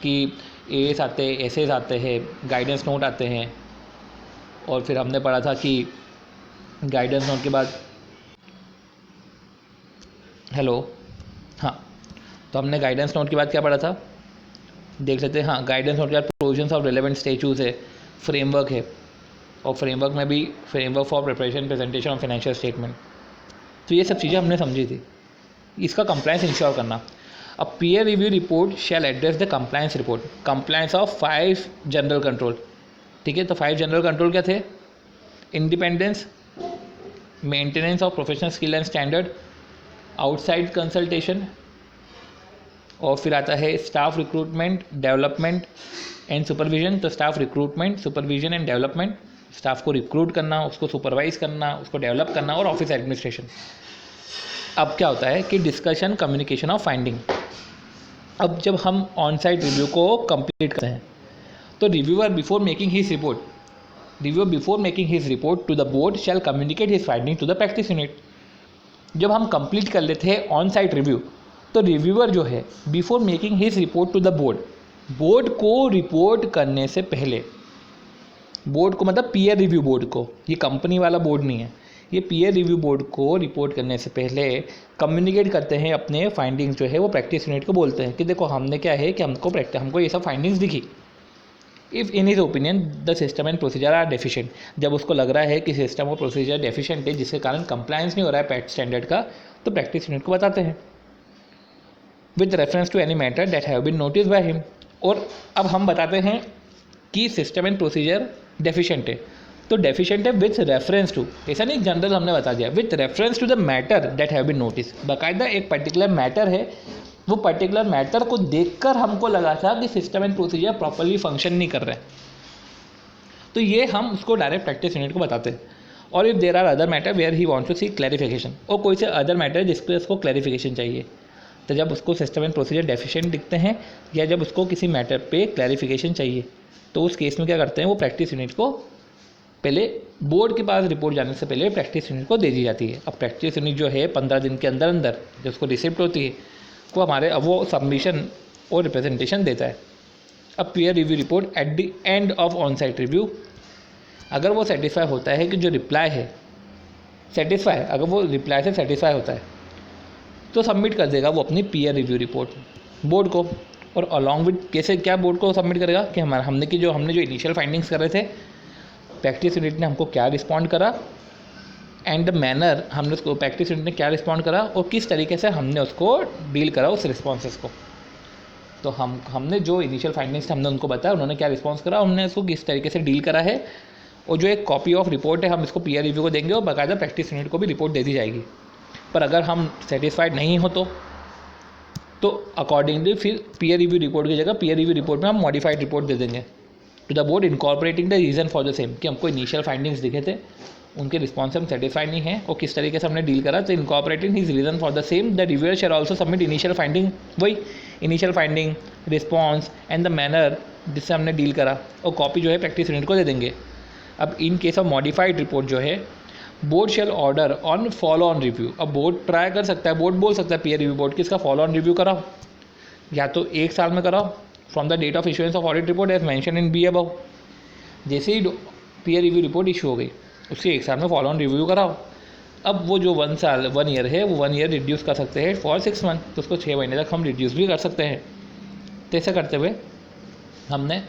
कि एस आते हैं, एसेस आते हैं, गाइडेंस नोट आते हैं, और फिर हमने पढ़ा था कि गाइडेंस नोट के बाद तो हमने गाइडेंस नोट के बाद क्या पढ़ा था, देख लेते हैं। हाँ, गाइडेंस नोट के बाद प्रोविजंस ऑफ रिलेवेंट स्टैट्यूट्स है, फ्रेमवर्क है, और फ्रेमवर्क में भी framework for preparation presentation of financial statement. तो ये सब चीज़ें हमने समझी थी, इसका कंप्लायंस इंश्योर करना। अब peer review report shall address the compliance report, compliance of 5 general control. ठीक है, तो 5 जनरल कंट्रोल क्या थे? Independence, maintenance of professional skill and standard, outside consultation, और फिर आता है staff recruitment, development and supervision. तो staff recruitment, supervision and development, staff को रिक्रूट करना, उसको सुपरवाइज करना, उसको डेवलप करना, और ऑफिस एडमिनिस्ट्रेशन। अब क्या होता है कि डिस्कशन, कम्युनिकेशन ऑफ फाइंडिंग। अब जब हम ऑन साइट रिव्यू को कंप्लीट करते हैं तो reviewer before making his report to the board shall communicate his finding to the practice unit. जब हम कंप्लीट कर लेते हैं ऑन साइट रिव्यू तो रिव्यूअर जो है before making his report to the board को रिपोर्ट करने से पहले, बोर्ड को मतलब पीयर रिव्यू बोर्ड को, ये कंपनी वाला बोर्ड नहीं है, ये पीयर रिव्यू बोर्ड को रिपोर्ट करने से पहले कम्युनिकेट करते हैं अपने फाइंडिंग्स जो है वो प्रैक्टिस यूनिट को बोलते हैं कि देखो हमने क्या है कि हमको ये सब फाइंडिंग्स दिखी। If in his opinion the system and procedure are deficient, जब उसको लग रहा है कि सिस्टम और प्रोसीजर डेफिशिएंट है जिसके कारण कंप्लायंस नहीं हो रहा है पैट स्टैंडर्ड का, तो प्रैक्टिस यूनिट को बताते हैं with reference to any matter that have been notice by him. और अब हम बताते हैं कि सिस्टम एंड प्रोसीजर डेफिशिएंट है, तो डेफिशिएंट है विथ रेफरेंस टू, ऐसा नहीं जनरल हमने बता दिया, with reference to the matter that have been notice. बाकायदा एक पर्टिकुलर मैटर है, वो पर्टिकुलर मैटर को देखकर हमको लगा था कि system and procedure properly function नहीं कर रहे हैं, तो ये हम उसको डायरेक्ट प्रैक्टिस यूनिट को बताते हैं। और if there are other matter where he wants to see clarification, और कोई से अदर मैटर है जिसके उसको क्लैरिफिकेशन चाहिए, तो जब उसको सिस्टम एंड प्रोसीजर डेफिशिएंट दिखते हैं या जब उसको किसी मैटर पे क्लैरिफिकेशन चाहिए, तो उस केस में क्या करते हैं, वो प्रैक्टिस यूनिट को पहले बोर्ड के पास रिपोर्ट जाने से पहले प्रैक्टिस यूनिट को दे दी जाती है। अब प्रैक्टिस यूनिट जो है 15 दिन के अंदर अंदर जो उसको रिसिप्ट होती है वो सबमिशन और रिप्रेजेंटेशन देता है। अब peer review report at the end of on site review, अगर वो सेटिस्फाई होता है कि जो रिप्लाई है सेटिस्फाई, अगर वो रिप्लाई से सेटिस्फाई होता है तो सबमिट कर देगा वो अपनी पीयर रिव्यू रिपोर्ट बोर्ड को। और अलॉन्ग विद कैसे क्या बोर्ड को सबमिट करेगा कि हमने जो इनिशियल फाइंडिंग्स कर रहे थे, प्रैक्टिस यूनिट ने हमको क्या रिस्पॉन्ड करा एंड द मैनर, हमने उसको प्रैक्टिस यूनिट ने क्या रिस्पॉन्ड करा और किस तरीके से हमने उसको डील करा उस रिस्पॉन्सेस को। तो हमने जो इनिशियल फाइंडिंग्स हमने उनको बताया, उन्होंने क्या रिस्पॉन्स करा, हमने इसको किस तरीके से डील करा है, और जो एक कॉपी ऑफ रिपोर्ट है हम इसको पीयर रिव्यू को देंगे और बाकायदा प्रैक्टिस यूनिट को भी रिपोर्ट दे दी जाएगी। पर अगर हम सेटिस्फाइड नहीं हो तो अकॉर्डिंगली फिर पीयर रिव्यू रिपोर्ट की जगह पीयर रिव्यू रिपोर्ट में हम मॉडिफाइड रिपोर्ट दे देंगे to the board incorporating the reason for the same, कि हमको इनिशियल फाइंडिंग्स दिखे थे, उनके रिस्पॉन्स से हम सेटिस्फाइड नहीं है और किस तरीके से हमने डील करा। तो incorporating his reason for the same the reviewer shall also submit initial finding, वही initial finding, response and the manner जिससे हमने डील करा, और कॉपी जो है प्रैक्टिस यूनिट को दे देंगे। अब in case of modified report जो है, board shall order on follow on review. अब बोर्ड ट्राई कर सकता है, बोर्ड बोल सकता है पीयर रिव्यू बोर्ड कि इसका फॉलो ऑन रिव्यू कराओ, या तो 1 साल में कराओ from the date of issuance of audit report as mention in B above. जैसे ही पीयर रिव्यू रिपोर्ट इशू हो गई उसके 1 साल में फॉलो ऑन रिव्यू कराओ। अब वो जो 1 ईयर है वो 1 ईयर रिड्यूस कर सकते हैं फॉर 6 मंथ, तो उसको 6 महीने तक हम रिड्यूस भी कर सकते हैं। तो ऐसा करते हुए हमने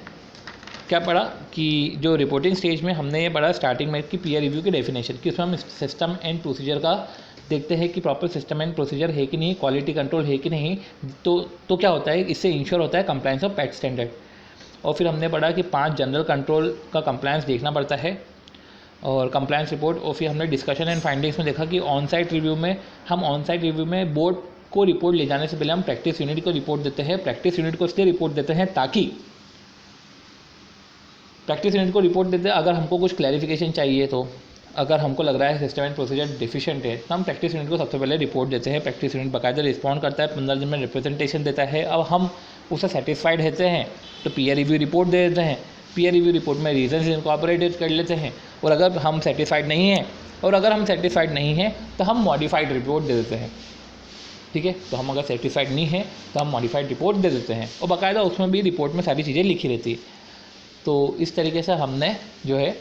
क्या पढ़ा कि जो रिपोर्टिंग स्टेज में हमने ये पढ़ा स्टार्टिंग में कि पीयर रिव्यू की डेफिनेशन, कि उसमें हम सिस्टम एंड प्रोसीजर का देखते हैं कि प्रॉपर सिस्टम एंड प्रोसीजर है कि नहीं, क्वालिटी कंट्रोल है कि नहीं। तो क्या होता है, इससे इंश्योर होता है कंप्लायंस ऑफ पैट स्टैंडर्ड। और फिर हमने पढ़ा कि 5 जनरल कंट्रोल का कंप्लायंस देखना पड़ता है और कंप्लायंस रिपोर्ट। और फिर हमने डिस्कशन एंड फाइंडिंग्स में देखा कि ऑन साइट रिव्यू में बोर्ड को रिपोर्ट ले जाने से पहले हम प्रैक्टिस यूनिट को रिपोर्ट देते हैं। प्रैक्टिस यूनिट को इसलिए रिपोर्ट देते हैं ताकि प्रैक्टिस यूनिट को रिपोर्ट देते हैं अगर हमको कुछ क्लैरिफिकेशन चाहिए, तो अगर हमको लग रहा है सिस्टम एंड प्रोसीजर डिफिशिएंट है तो हम प्रैक्टिस यूनिट को सबसे पहले रिपोर्ट देते हैं। प्रैक्टिस यूनिट बाकायदा रिस्पॉन्ड करता है, 15 दिन में रिप्रेजेंटेशन देता है। अब हम उससे सेटिस्फाइड रहते हैं तो पीयर रिव्यू रिपोर्ट दे देते हैं। पीयर रिव्यू रिपोर्ट में रीजंस इनकॉर्पोरेटेड कर लेते हैं। और अगर हम सेटिस्फाइड नहीं हैं तो हम मॉडिफाइड रिपोर्ट दे देते हैं। ठीक है, तो हम अगर सेटिस्फाइड नहीं है तो हम मॉडिफाइड रिपोर्ट दे देते हैं और बाकायदा उसमें भी रिपोर्ट में सारी चीज़ें लिखी रहती है। तो इस तरीके से हमने जो है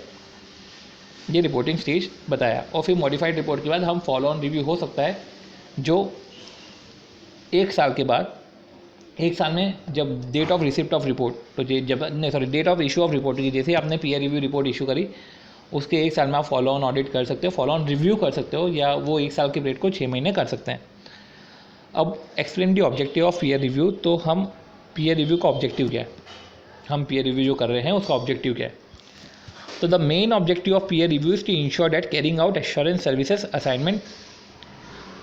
ये रिपोर्टिंग स्टेज बताया। और फिर मॉडिफाइड रिपोर्ट के बाद हम फॉलो ऑन रिव्यू हो सकता है, जो 1 साल के बाद, 1 साल में जब date of receipt of report, तो date of issue of report की, जैसे आपने पीयर रिव्यू रिपोर्ट इशू करी उसके 1 साल में आप फॉलो ऑन ऑडिट कर सकते हो, फॉलो ऑन रिव्यू कर सकते हो, या वो 1 साल के पीरियड को 6 महीने कर सकते हैं। अब explain the objective of peer review. तो हम पीयर रिव्यू का ऑब्जेक्टिव क्या है, हम पीयर रिव्यू जो कर रहे हैं उसका ऑब्जेक्टिव क्या है। तो the main objective of peer review is to ensure that carrying out assurance services assignment.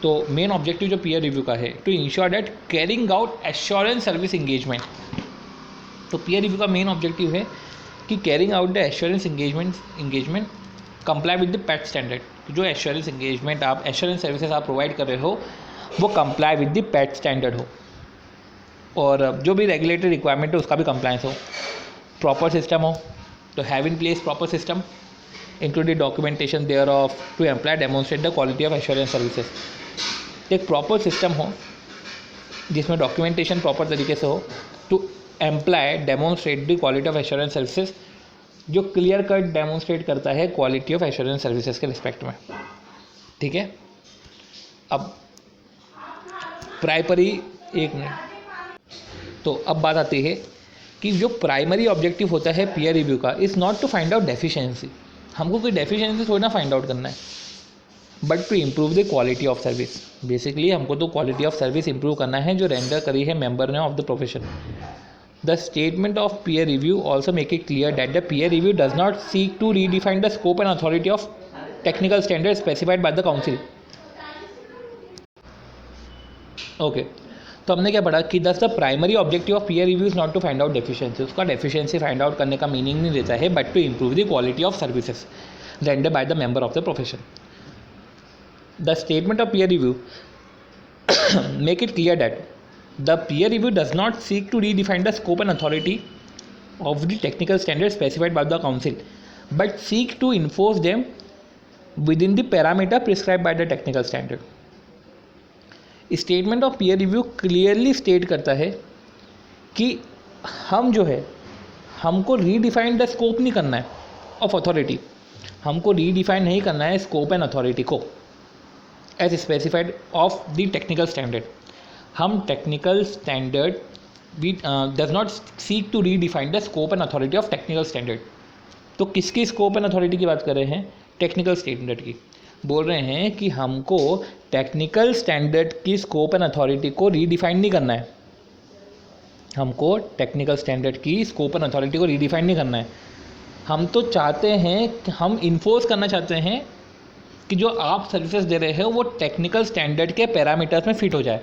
तो मेन ऑब्जेक्टिव जो पीयर रिव्यू का है, to ensure that carrying out assurance service engagement. तो पीयर रिव्यू का मेन ऑब्जेक्टिव है कि carrying out the assurance engagement comply with the pat standard. जो assurance engagement आप एश्योरेंस सर्विसेज आप प्रोवाइड कर रहे हो वो comply with the pat standard हो, और जो भी रेगुलेटरी रिक्वायरमेंट है उसका भी कंप्लायंस हो। प्रॉपर सिस्टम हो, तो have in place proper system included documentation there of to amply demonstrate the quality of assurance services. एक प्रॉपर सिस्टम हो जिसमें डॉक्यूमेंटेशन प्रॉपर तरीके से हो, to amply demonstrate the quality of assurance services, जो clear cut demonstrate करता है quality of assurance services के रिस्पेक्ट में। ठीक है, अब प्राइमरी, एक मिनट, तो अब बात आती है कि जो प्राइमरी ऑब्जेक्टिव होता है पीयर रिव्यू का is not to find out deficiency. हमको कोई डेफिशिएंसी थोड़ी ना फाइंड आउट करना है, but to improve the quality of service. Basically हमको तो क्वालिटी ऑफ सर्विस इंप्रूव करना है जो रेंडर करी है मेंबर ने of the profession. The statement of peer review also make it clear that the peer review does not seek to redefine the scope and authority of technical standard specified by the council. Okay, तो हमने क्या पढ़ा कि thus the primary objective of peer review is not to find out deficiency. उसका deficiency find out करने का meaning नहीं रहता है, but to improve the quality of services render by the member of the profession. The statement of peer review make it clear that the peer review does not seek to redefine the scope and authority of the technical standards specified by the council, but seek to enforce them within the parameter prescribed by the technical standard. Statement of peer review clearly state करता है कि हम जो है हमको redefine the scope नहीं करना है ऑफ अथॉरिटी, हमको रीडिफाइन नहीं करना है स्कोप एंड अथॉरिटी को as specified of the technical standard. हम technical standard we does not seek to redefine the scope and authority of technical standard. तो किसकी स्कोप एंड अथॉरिटी की बात कर रहे हैं? टेक्निकल स्टैंडर्ड की। बोल रहे हैं कि हमको टेक्निकल स्टैंडर्ड की स्कोप एंड अथॉरिटी को रीडिफाइन नहीं करना है। हमको टेक्निकल स्टैंडर्ड की स्कोप एंड अथॉरिटी को रीडिफाइन नहीं करना है। हम तो चाहते हैं कि हम इन्फोर्स करना चाहते हैं कि जो आप सर्विसेज दे रहे हो वो टेक्निकल स्टैंडर्ड के पैरामीटर्स में फिट हो जाए।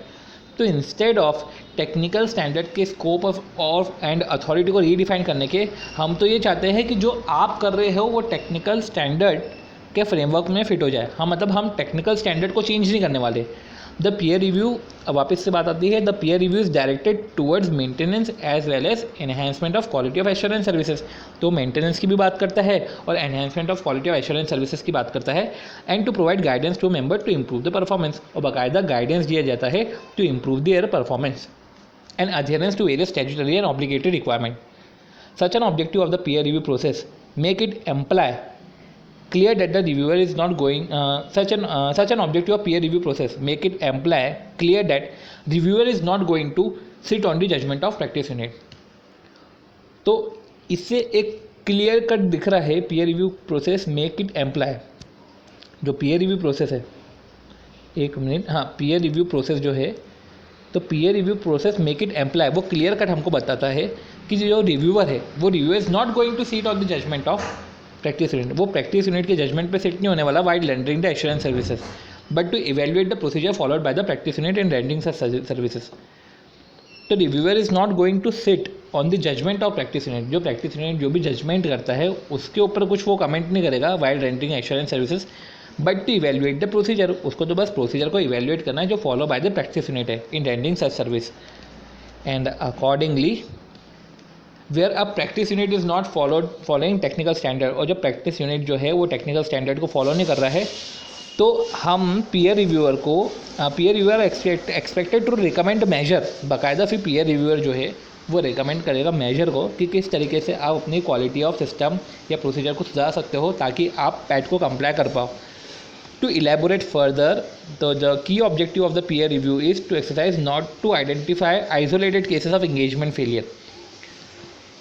तो इंस्टेड ऑफ टेक्निकल स्टैंडर्ड के स्कोप ऑफ एंड अथॉरिटी को रीडिफाइन करने के, हम तो ये चाहते हैं कि जो आप कर रहे हो वो टेक्निकल स्टैंडर्ड के फ्रेमवर्क में फिट हो जाए। हम मतलब हम टेक्निकल स्टैंडर्ड को चेंज नहीं करने वाले। द पीयर रिव्यू, अब वापस से बात आती है, the peer review is directed towards maintenance as well as enhancement of quality of assurance services. तो मेंटेनेंस की भी बात करता है और enhancement of quality of assurance services की बात करता है। And to provide guidance to member to improve the performance, और बाकायदा गाइडेंस दिया जाता है to improve their performance and adherence to various statutory and obligatory requirement. Such an objective of the peer review process make it employee clear that the reviewer is not going such an objective of peer review process make it imply clear that reviewer is not going to sit on the judgment of practice unit। तो इससे एक clear cut दिख रहा है peer review process make it employee. जो peer review process है, एक minute, हाँ, पीयर रिव्यू प्रोसेस जो है, तो peer review process make it amply वो क्लियर कट हमको बताता है कि जो रिव्यूअर है वो reviewer is not going to sit on the judgement of practice unit. वो प्रैक्टिस यूनिट के जजमेंट पे सेट नहीं होने वाला while rendering the assurance services, but to evaluate the procedure followed by the practice unit in rendering services. तो reviewer is not going to sit on the judgement of practice unit. जो practice unit जो भी judgement करता है उसके ऊपर कुछ वो कमेंट नहीं करेगा while rendering assurance services, but to evaluate the procedure. उसको तो बस प्रोसीजर को इवेल्युएट करना है जो follow by the practice unit है in rendering such service. And accordingly where a practice unit is not following technical standard, और जब प्रैक्टिस यूनिट जो है वो टेक्निकल स्टैंडर्ड को फॉलो नहीं कर रहा है तो हम peer reviewer expected to recommend measure. बाकायदा फिर पीयर रिव्यूअर जो है वो रिकमेंड करेगा मेजर को कि किस तरीके से आप अपनी क्वालिटी ऑफ सिस्टम या प्रोसीजर को सुधार सकते हो ताकि आप पैट को कंप्लाई कर पाओ। टू इलेबोरेट फर्दर, तो the key objective of the peer review is to exercise not to identify isolated cases of engagement failure.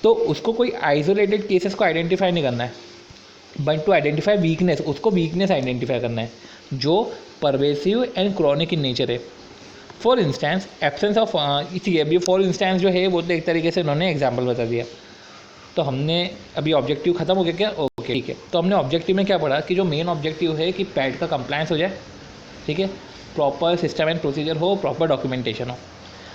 तो उसको कोई आइसोलेटेड केसेस को आइडेंटिफाई नहीं करना है, बट टू आइडेंटिफाई वीकनेस, उसको वीकनेस आइडेंटिफाई करना है जो pervasive and chronic in nature है। फॉर इंस्टेंस एब्सेंस ऑफ इसी अभी फॉर इंस्टेंस जो है वो तो एक तरीके से उन्होंने एग्जाम्पल बता दिया। तो हमने अभी ऑब्जेक्टिव खत्म हो गया क्या? ओके, ठीक है। तो हमने ऑब्जेक्टिव में क्या पढ़ा कि जो मेन ऑब्जेक्टिव है कि पैड का कंप्लायंस हो जाए, ठीक है, प्रॉपर सिस्टम एंड प्रोसीजर हो, प्रॉपर डॉक्यूमेंटेशन हो।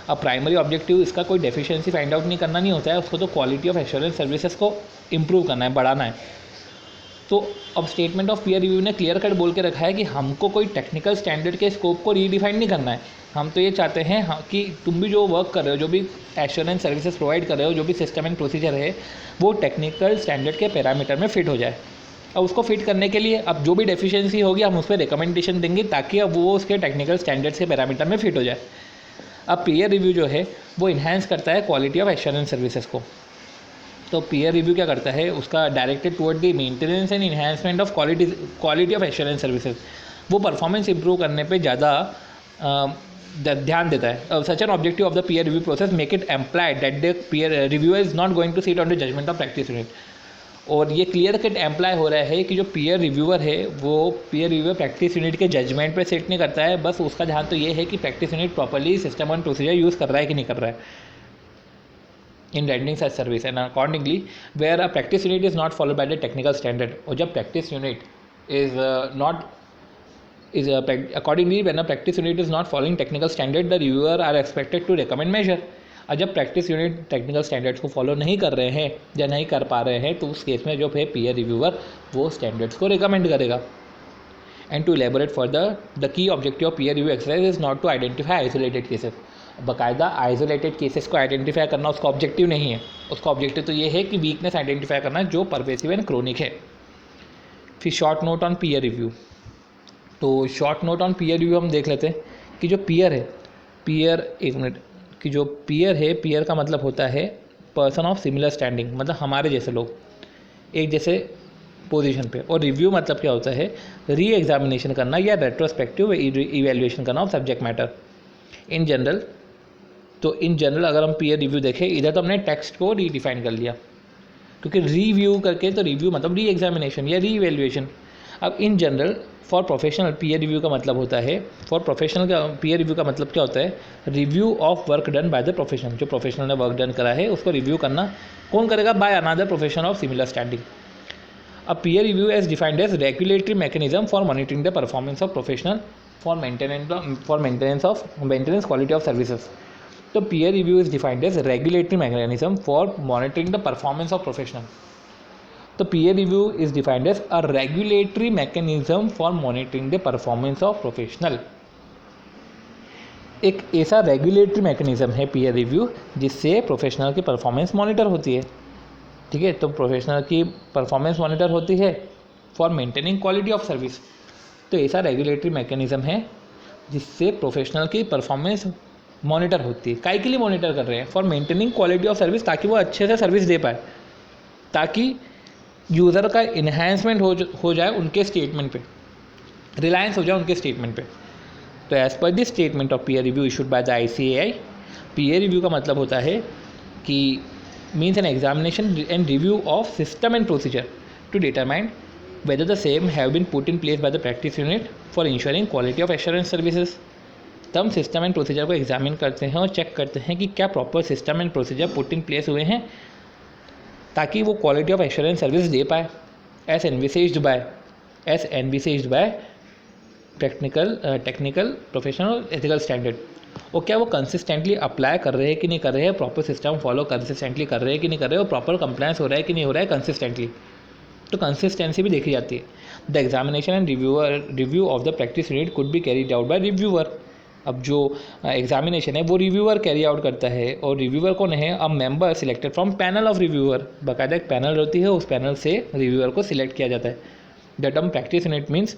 अब प्राइमरी ऑब्जेक्टिव इसका कोई डेफिशिएंसी फाइंड आउट नहीं करना नहीं होता है, उसको तो क्वालिटी ऑफ एश्योरेंस सर्विसेज को इम्प्रूव करना है, बढ़ाना है। तो अब स्टेटमेंट ऑफ पीयर रिव्यू ने क्लियर कट बोल के रखा है कि हमको कोई टेक्निकल स्टैंडर्ड के स्कोप को रीडिफाइन नहीं करना है। हम तो ये चाहते हैं कि तुम भी जो वर्क कर रहे हो, जो भी एश्योरेंस सर्विसेज प्रोवाइड कर रहे हो, जो भी सिस्टम एंड प्रोसीजर है वो टेक्निकल स्टैंडर्ड के पैरामीटर में फिट हो जाए। अब उसको फिट करने के लिए अब जो भी डेफिशिएंसी होगी हम उस पर रिकमेंडेशन देंगे ताकि अब वो उसके टेक्निकल स्टैंडर्ड्स के पैरामीटर में फिट हो जाए। अब पीयर रिव्यू जो है वो इन्हांस करता है क्वालिटी ऑफ एश्योरेंस सर्विसेज को। तो पीयर रिव्यू क्या करता है, उसका directed toward the maintenance and enhancement of quality of assurance services, वो परफॉर्मेंस इंप्रूव करने पे ज़्यादा ध्यान देता है। Such an objective of the peer review process make it imply that the peer reviewer is not going to sit on the judgement of practice unit. और ये clear cut employee हो रहा है कि जो पीयर रिव्यूअर है वो peer reviewer practice unit के जजमेंट पे सेट नहीं करता है, बस उसका ध्यान तो ये है कि practice unit properly system and procedure use कर रहा है कि नहीं कर रहा है in rendering such service. And accordingly where a practice unit is not followed by the technical standard, और जब practice unit accordingly when a practice unit is not following technical standard, the reviewer are expected to recommend measure। और जब practice unit technical standards को follow नहीं कर रहे हैं या नहीं कर पा रहे हैं तो उस केस में जो है पीयर रिव्यूअर वो स्टैंडर्ड्स को रिकमेंड करेगा। And to elaborate further, the key objective of peer review exercise is not to identify isolated cases. बाकायदा आइसोलेटेड केसेस को आइडेंटिफाई करना उसका ऑब्जेक्टिव नहीं है, उसका ऑब्जेक्टिव तो ये है कि वीकनेस आइडेंटिफाई करना जो परवेसिव एंड क्रोनिक है। फिर short note on peer review. तो short note on peer review हम देख लेते हैं कि जो पीयर है, एक मिनट, कि जो पीयर है, पीयर का मतलब होता है पर्सन ऑफ सिमिलर स्टैंडिंग, मतलब हमारे जैसे लोग, एक जैसे पोजीशन पे। और रिव्यू मतलब क्या होता है, री एग्जामिनेशन करना या रेट्रोस्पेक्टिव इवेल्युएशन करना of subject matter in general. तो इन जनरल अगर हम पीयर रिव्यू देखें, इधर तो हमने टेक्स्ट को रीडिफाइन कर लिया, क्योंकि रिव्यू करके तो रिव्यू मतलब री एग्जामिनेशन या री इवेल्युएशन। अब in general for professional peer review का मतलब होता है, फॉर प्रोफेशनल का पीयर रिव्यू का मतलब क्या होता है, review of work done by the professional. जो प्रोफेशनल ने वर्क डन करा है उसको रिव्यू करना कौन करेगा, by another professional of similar standing. A peer review is defined as regulatory mechanism for monitoring the performance of professional for maintenance quality of services. So peer review is defined as regulatory mechanism for monitoring the performance of professional. So peer review is defined as a regulatory mechanism for monitoring the performance of professional. एक ऐसा regulatory mechanism है peer review जिससे professional की performance monitor होती है। ठीक है, तो प्रोफेशनल की परफॉर्मेंस मॉनिटर होती है for maintaining quality of service. तो ऐसा रेगुलेटरी मैकेनिज्म है जिससे प्रोफेशनल की परफॉर्मेंस मॉनिटर होती है। काय के लिए मॉनिटर कर रहे हैं, for maintaining quality of service, ताकि वो अच्छे से सर्विस दे पाए, ताकि यूज़र का इन्हेंसमेंट हो जाए उनके स्टेटमेंट पे, रिलायंस हो जाए उनके स्टेटमेंट पे। तो as per this statement of peer review issued by the ICAI, peer review का मतलब होता है कि means an examination and review of system and procedure to determine whether the same have been put in place by the practice unit for ensuring quality of assurance services। तब हम system and procedure को examine करते हैं और check करते हैं कि क्या proper system and procedure put in place हुए हैं ताकि वो क्वालिटी ऑफ एश्योरेंस सर्विस दे पाए as envisaged by technical professional ethical standard. और क्या वो कंसिस्टेंटली अप्लाई कर रहे हैं कि नहीं कर रहे हैं, प्रॉपर सिस्टम फॉलो कंसिस्टेंटली कर रहे हैं कि नहीं कर रहे हैं, और प्रॉपर कंप्लायंस हो रहा है कि नहीं हो रहा है कंसिस्टेंटली। तो कंसिस्टेंसी भी देखी जाती है। The examination and review of the practice unit could be carried out by reviewer. अब जो एग्जामिनेशन है वो रिव्यूअर कैरी आउट करता है, और रिव्यूअर कौन है, a member selected from panel of reviewer. बाकायदा एक पैनल होती है, उस पैनल से रिव्यूअर को सिलेक्ट किया जाता है। The term practice unit means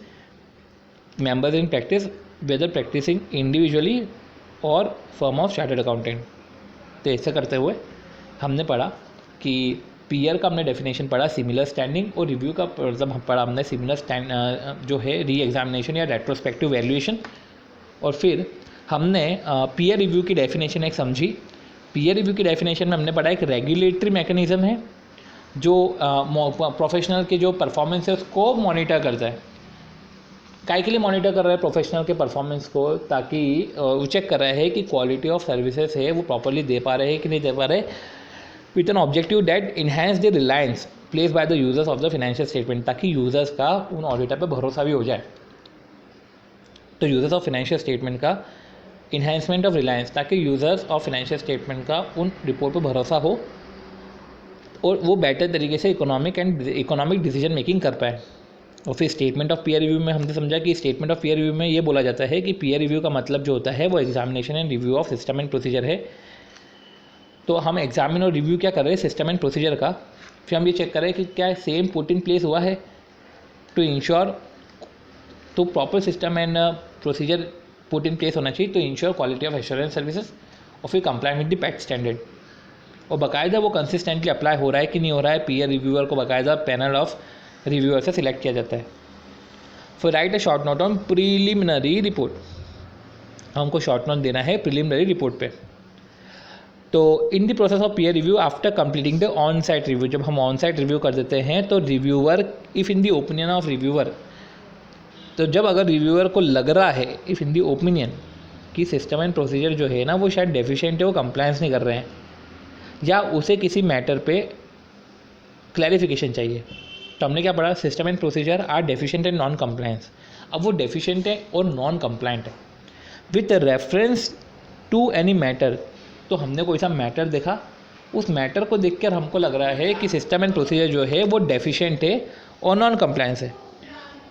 members in practice whether practicing individually और फर्म ऑफ चार्टर्ड अकाउंटेंट। तो ऐसे करते हुए हमने पढ़ा कि पीयर का हमने डेफिनेशन पढ़ा सिमिलर स्टैंडिंग, और रिव्यू का मतलब पढ़ा हमने सिमिलर स्टैंड जो है री एग्जामिनेशन या रेट्रोस्पेक्टिव वैल्यूएशन। और फिर हमने पीयर रिव्यू की डेफिनेशन एक समझी। पीयर रिव्यू की डेफिनेशन में हमने पढ़ा एक रेगुलेटरी मैकेनिज्म है जो प्रोफेशनल के जो परफॉर्मेंस है उसको मॉनिटर करता है। काय के लिए मॉनिटर कर रहा है प्रोफेशनल के परफॉर्मेंस को, ताकि वो चेक कर रहा है कि क्वालिटी ऑफ सर्विसेज है वो प्रॉपरली दे पा रहे हैं कि नहीं दे पा रहे, with an objective that enhance the Reliance place by the users of the financial statement, ताकि यूजर्स का उन ऑडिटर पर भरोसा भी हो जाए। तो यूजर्स ऑफ फाइनेंशियल स्टेटमेंट का इन्हेंसमेंट ऑफ रिलायंस, ताकि यूजर्स ऑफ फाइनेंशियल स्टेटमेंट का उन रिपोर्ट पर भरोसा हो और वो बेटर तरीके से इकोनॉमिक डिसीजन मेकिंग कर पाए। और फिर स्टेटमेंट ऑफ पीयर रिव्यू में हमने समझा कि स्टेटमेंट ऑफ पीयर रिव्यू में ये बोला जाता है कि पीयर रिव्यू का मतलब जो होता है वो examination and review of system and procedure है। तो हम एग्जामिन और रिव्यू क्या कर रहे हैं, सिस्टम एंड प्रोसीजर का। फिर हम ये चेक कर रहे हैं कि क्या सेम पुट इन प्लेस हुआ है टू इंश्योर, तो proper system and procedure put in place होना चाहिए to ensure quality of assurance services, और फिर comply with the pact standard. और बाकायदा वो कंसिस्टेंटली अप्लाई हो रहा है कि नहीं हो रहा है, पीयर रिव्यूअर को बाकायदा पैनल ऑफ रिव्यूअर से सिलेक्ट किया जाता है। फिर write a short note on preliminary report, हमको शॉर्ट नोट देना है प्रीलिमिनरी रिपोर्ट पे। तो in the process of peer review after completing the on site review, जब हम ऑन साइट रिव्यू कर देते हैं तो reviewer if in the opinion of reviewer, तो जब अगर रिव्यूअर को लग रहा है इफ़ इन द ओपिनियन कि सिस्टम एंड प्रोसीजर जो है ना वो शायद डेफिशिएंट है, वो कंप्लायंस नहीं कर रहे हैं, या उसे किसी मैटर पे क्लैरिफिकेशन चाहिए, तो हमने क्या पढ़ा, system and procedure are deficient and non compliance. अब वो डेफिशिएंट है और नॉन कंप्लायंट है with reference to any matter. तो हमने कोई सा मैटर देखा, उस मैटर को देखकर हमको लग रहा है कि सिस्टम एंड प्रोसीजर जो है वो डेफिशिएंट है और नॉन कंप्लायंस है,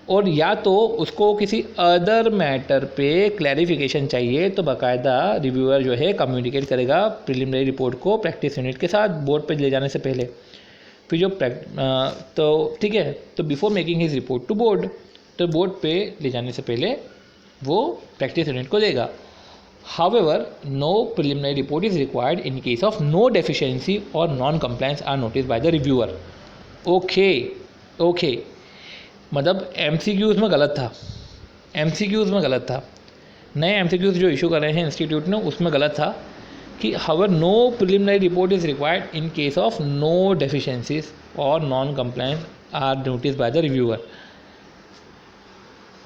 और या तो उसको किसी अदर मैटर पे क्लैरिफिकेशन चाहिए, तो बाकायदा रिव्यूअर जो है कम्युनिकेट करेगा प्रीलिमिनरी रिपोर्ट को प्रैक्टिस यूनिट के साथ बोर्ड पे ले जाने से पहले। फिर जो तो ठीक है, तो before making his report to board, तो बोर्ड पे ले जाने से पहले वो प्रैक्टिस यूनिट को देगा। However no preliminary report is required in case of no deficiency और non compliance are notice by the reviewer. Okay, okay, मतलब MCQs में गलत था, MCQs में गलत था, नए MCQs जो इशू कर रहे हैं इंस्टीट्यूट ने उसमें गलत था कि however no preliminary report is required in case of no deficiencies और non compliance are notice by the reviewer.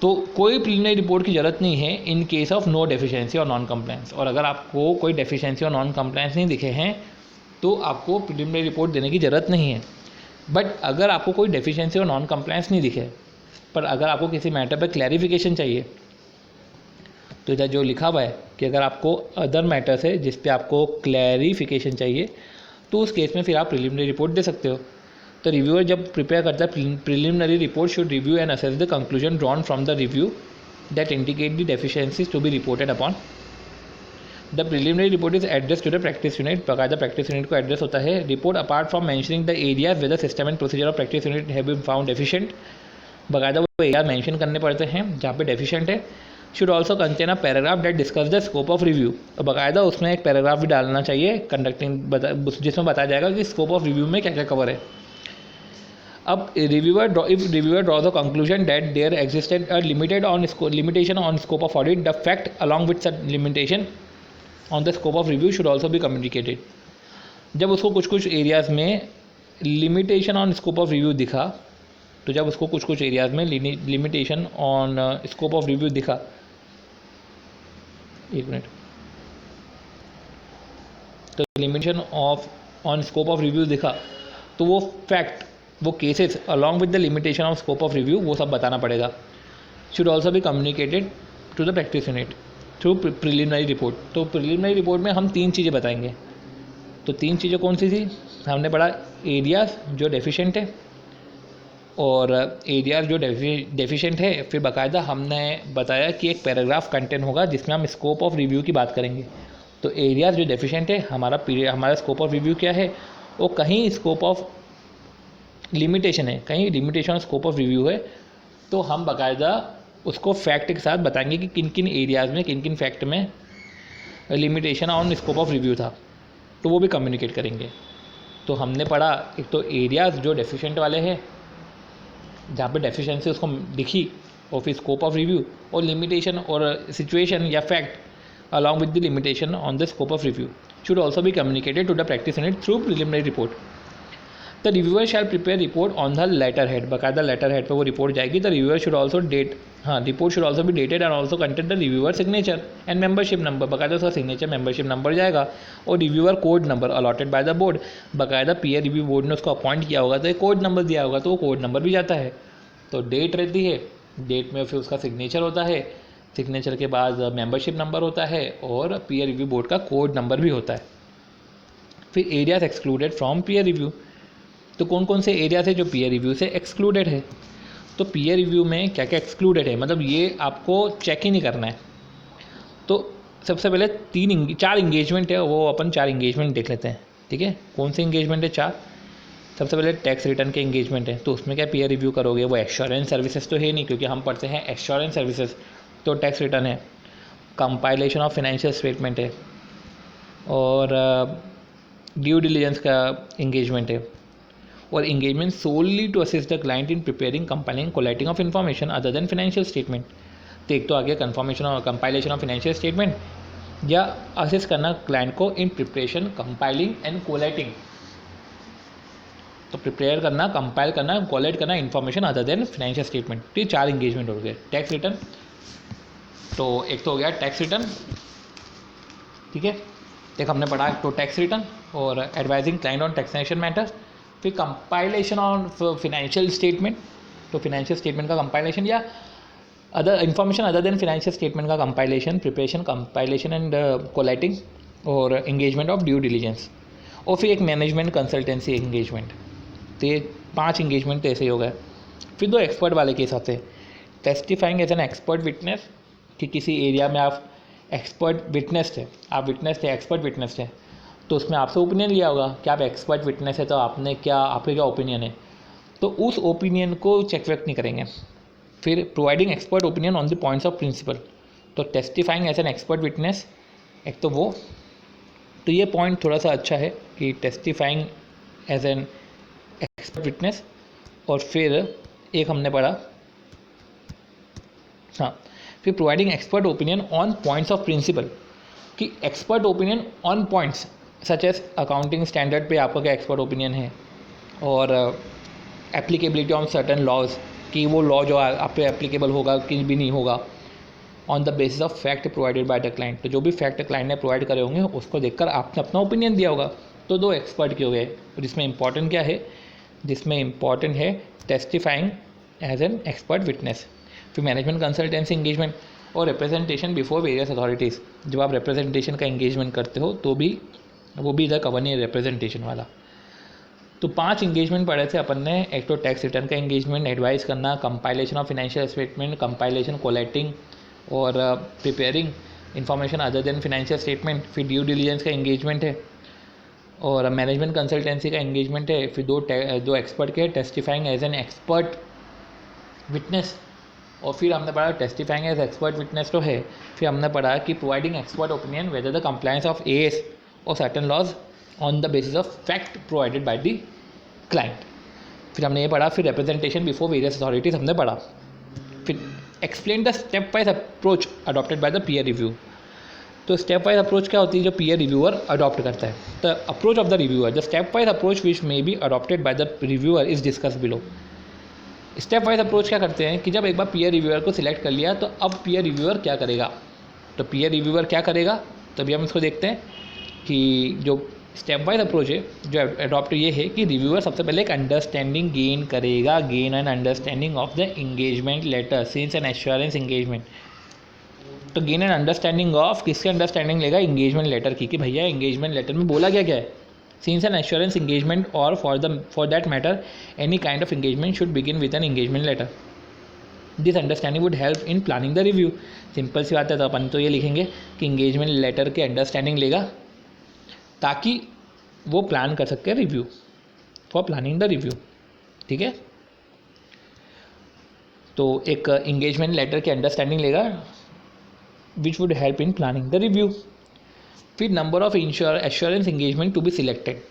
तो कोई प्रिलिमिनरी रिपोर्ट की ज़रूरत नहीं है in case of no deficiency और नॉन कंप्लायंस, और अगर आपको कोई डेफिशिएंसी और नॉन कंप्लायंस नहीं दिखे हैं तो आपको प्रिलिमिनरी रिपोर्ट देने की ज़रूरत नहीं है। बट अगर आपको कोई डेफिशिएंसी और नॉन कंप्लायंस नहीं दिखे, पर अगर आपको किसी मैटर पर क्लैरिफिकेशन चाहिए, तो इधर जो लिखा हुआ है कि अगर आपको अदर मैटर्स है जिस पे आपको क्लैरिफिकेशन चाहिए, तो उस केस में फिर आप प्रिलिमिनरी रिपोर्ट दे सकते हो। तो रिव्यूअर जब प्रिपेयर करता है preliminary report should review and assess the conclusion drawn from the review that indicate the deficiencies to be reported upon. The preliminary report is address to the practice unit, बाकायदा practice unit को address होता है। Report apart from mentioning the areas whether system and procedure of practice unit have been found deficient, बाकायदा वो area mention करने पड़ते हैं जहाँ पे डेफिशिएंट है। Should also contain a paragraph that discuss the scope of review, और बाकायदा उसमें एक पैराग्राफ भी डालना चाहिए कंडक्टिंग जिसमें बताया जाएगा कि स्कोप ऑफ रिव्यू में क्या क्या कवर है। अब reviewer draw the conclusion that there existed a limitation on scope of audit, the fact along with such limitation on the scope of review should also be communicated. जब उसको कुछ areas में limitation on scope of review दिखा, तो जब उसको कुछ areas में limitation on scope of review दिखा, एक मिनट, तो limitation on scope of review दिखा, तो वो फैक्ट, वो cases along with the limitation of scope of review वो सब बताना पड़ेगा। Should also be communicated to the practice unit through preliminary report. तो प्रिलिमिनरी रिपोर्ट में हम 3 चीज़ें बताएंगे। तो 3 चीज़ें कौन सी थी? हमने पढ़ा एरियाज जो डेफिशिएंट है, और एरियाज जो डेफिशिएंट है, फिर बाकायदा हमने बताया कि एक पैराग्राफ कंटेंट होगा जिसमें हम स्कोप ऑफ रिव्यू की बात करेंगे। तो एरियाज जो डेफिशिएंट है, हमारा स्कोप ऑफ रिव्यू क्या है, वो कहीं स्कोप ऑफ लिमिटेशन है, कहीं limitation of scope of review है, तो हम बाकायदा उसको फैक्ट के साथ बताएंगे कि किन किन एरियाज़ में, किन किन फैक्ट में limitation on scope of review था, तो वो भी कम्युनिकेट करेंगे। तो हमने पढ़ा एक तो एरियाज़ जो डेफिशिएंट वाले हैं जहाँ पे डेफिशिएंसी उसको दिखी, और फिर स्कोप ऑफ रिव्यू, और लिमिटेशन और सिचुएशन या fact along with the limitation on the scope of review should also be communicated to the practice unit through preliminary report. The reviewer shall prepare report on the letter head, बाकायदा letter head पर वो report जाएगी। The reviewer should also report should also be dated and also contain the reviewer signature and membership number, बाकायदा उसका signature membership number जाएगा, और reviewer code number allotted by the board, बाकायदा peer review board ने उसको appoint किया होगा तो एक कोड नंबर दिया होगा, तो वो कोड नंबर भी जाता है। तो डेट रहती है, डेट में फिर उसका सिग्नेचर होता है, सिग्नेचर के बाद मेंबरशिप नंबर होता है, और पीयर रिव्यू बोर्ड का कोड नंबर भी होता है। फिर areas excluded from peer review, तो कौन कौन से एरियाज है जो पीयर रिव्यू से एक्सक्लूडेड है। तो पीयर रिव्यू में क्या क्या एक्सक्लूडेड है, मतलब ये आपको चेक ही नहीं करना है। तो सबसे पहले 4 इंगेजमेंट है, वो अपन 4 इंगेजमेंट देख लेते हैं, ठीक है। कौन से इंगेजमेंट है? 4। सबसे पहले टैक्स रिटर्न के इंगेजमेंट है, तो उसमें क्या पीयर रिव्यू करोगे? वो एश्योरेंस सर्विसेज तो है नहीं, क्योंकि हम पढ़ते हैं एश्योरेंस सर्विसेज, तो टैक्स रिटर्न है। कंपाइलेशन ऑफ फाइनेंशियल स्टेटमेंट है, और ड्यू डिलिजेंस का इंगेजमेंट है, और engagement solely to assist the client in preparing, compiling, collating of information other than financial statement। तो एक तो आ गया कंफर्मेशन और कंपाइलेशन ऑफ फाइनेंशियल स्टेटमेंट, या असिस्ट करना क्लाइंट को in preparation, compiling and collating. तो प्रिपेयर करना, कंपाइल करना, कोलेट करना information other than financial statement. तो ये 4 इंगेजमेंट हो गए। टैक्स रिटर्न, तो एक तो हो गया टैक्स रिटर्न, ठीक है, एक हमने पढ़ा तो टैक्स रिटर्न और advising client on taxation matters. फिर कंपाइलेशन ऑन फाइनेंशियल स्टेटमेंट, तो फाइनेंशियल स्टेटमेंट का कंपाइलेशन या other information other than financial statement का compilation, preparation, compilation and collating, और एंगेजमेंट ऑफ ड्यू डिलीजेंस, और फिर एक मैनेजमेंट कंसल्टेंसी एंगेजमेंट। तो ये 5 इंगेजमेंट तो ऐसे ही हो गए। फिर 2 एक्सपर्ट वाले केस आते हैं। Testifying as an expert witness, कि किसी एरिया में आप एक्सपर्ट विटनेस थे, आप विटनेस थे, एक्सपर्ट विटनेस थे, तो उसमें आपसे ओपिनियन लिया होगा कि आप एक्सपर्ट विटनेस है, तो आपके क्या ओपिनियन है, तो उस ओपिनियन को चेक वेक नहीं करेंगे। फिर providing expert opinion on the points of principle, तो testifying as an expert witness, एक तो वो, तो ये पॉइंट थोड़ा सा अच्छा है कि testifying as an expert witness, और फिर एक हमने पढ़ा, हाँ, फिर providing expert opinion on points of principle, कि expert opinion on points such as accounting standard पे आपका क्या एक्सपर्ट ओपिनियन है, और एप्लीकेबिलिटी ऑन सर्टन लॉज, कि वो लॉ जो आप पे एप्लीकेबल होगा कि भी नहीं होगा, on the basis of fact provided by the client, तो जो भी फैक्ट क्लाइंट ने प्रोवाइड करे होंगे उसको देखकर आपने अपना ओपिनियन दिया होगा। तो दो एक्सपर्ट के हो गए, जिसमें इंपॉर्टेंट क्या है, जिसमें इंपॉर्टेंट है testifying as an expert witness. फिर मैनेजमेंट कंसल्टेंसी इंगेजमेंट और रिप्रेजेंटेशन बिफोर वेरियस अथॉरिटीज़, जब आप रिप्रेजेंटेशन का इंगेजमेंट करते हो तो भी वो भी इधर कवर नहीं है रिप्रेजेंटेशन वाला। तो 5 इंगेजमेंट पढ़े थे अपन ने, एक तो टैक्स रिटर्न का इंगेजमेंट, एडवाइस करना, compilation of financial statement, compilation, collecting और preparing information other than financial statement. फिर ड्यू डिलीजेंस का इंगेजमेंट है और मैनेजमेंट कंसल्टेंसी का इंगेजमेंट है। फिर दो एक्सपर्ट के, testifying as an expert witness, और फिर हमने पढ़ा टेस्टिफाइंग एज एक्सपर्ट विटनेस तो है। फिर हमने पढ़ा कि providing expert opinion whether the compliance of AS और certain laws on the basis of fact provided by the client. फिर हमने ये पढ़ा, फिर रिप्रेजेंटेशन बिफोर वेरियस अथॉरिटीज़ हमने पढ़ा। फिर explain the step wise approach adopted by the peer review. तो स्टेप वाइज अप्रोच क्या होती है जो पीयर रिव्यूअर अडॉप्ट करता है। The approach of the reviewer, the step wise approach which may be adopted by the reviewer is discuss below. Step wise approach क्या करते हैं कि जब एक बार पीयर रिव्यूअर को सिलेक्ट कर लिया तो अब पीयर रिव्यूअर क्या करेगा, तो पीयर रिव्यूअर क्या करेगा, तभी हम इसको देखते हैं कि जो स्टेप वाइज अप्रोच है जो अडॉप्ट ये है कि रिव्यूअर सबसे पहले एक अंडरस्टैंडिंग गेन करेगा, gain and understanding of the engagement letter since an assurance engagement. तो गेन एंड अंडरस्टैंडिंग ऑफ किसके अंडरस्टैंडिंग लेगा, इंगेजमेंट लेटर की, कि भैया इंगेजमेंट लेटर में बोला क्या क्या है, सिंस एन एश्योरेंस इंगेजमेंट और for that matter any kind of engagement should begin with an engagement letter. This understanding would help in planning the review. Simple सी बात है, तो अपन तो ये लिखेंगे कि इंगेजमेंट लेटर के अंडरस्टैंडिंग लेगा ताकि वो प्लान कर सके review, for planning the review. ठीक है, तो एक इंगेजमेंट लेटर के अंडरस्टैंडिंग लेगा which would help in planning the review. फिर number of assurance engagement to be selected,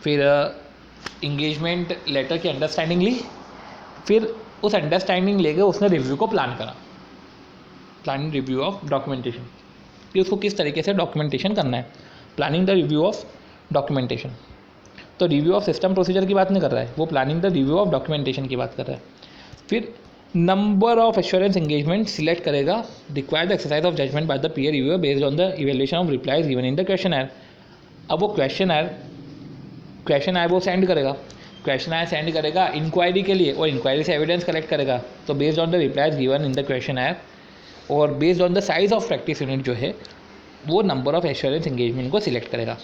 फिर इंगेजमेंट लेटर की अंडरस्टैंडिंग ली, फिर उस अंडरस्टैंडिंग लेके उसने रिव्यू को प्लान करा, प्लानिंग रिव्यू ऑफ डॉक्यूमेंटेशन, कि उसको किस तरीके से डॉक्यूमेंटेशन करना है, planning the review of documentation. तो रिव्यू ऑफ सिस्टम प्रोसीजर की बात नहीं कर रहा है, वो planning the review of documentation की बात कर रहा है। फिर number of assurance engagement select करेगा, require the exercise of judgement by the peer reviewer based on the evaluation of replies given in the questionnaire. अब वो क्वेश्चनर वो सेंड करेगा, क्वेश्चनर सेंड करेगा इंक्वायरी के लिए, और इंक्वायरी से एविडेंस कलेक्ट करेगा। तो based on the replies given in the questionnaire और based on the size of practice unit जो है वो नंबर ऑफ एश्योरेंस इंगेजमेंट को सिलेक्ट करेगा।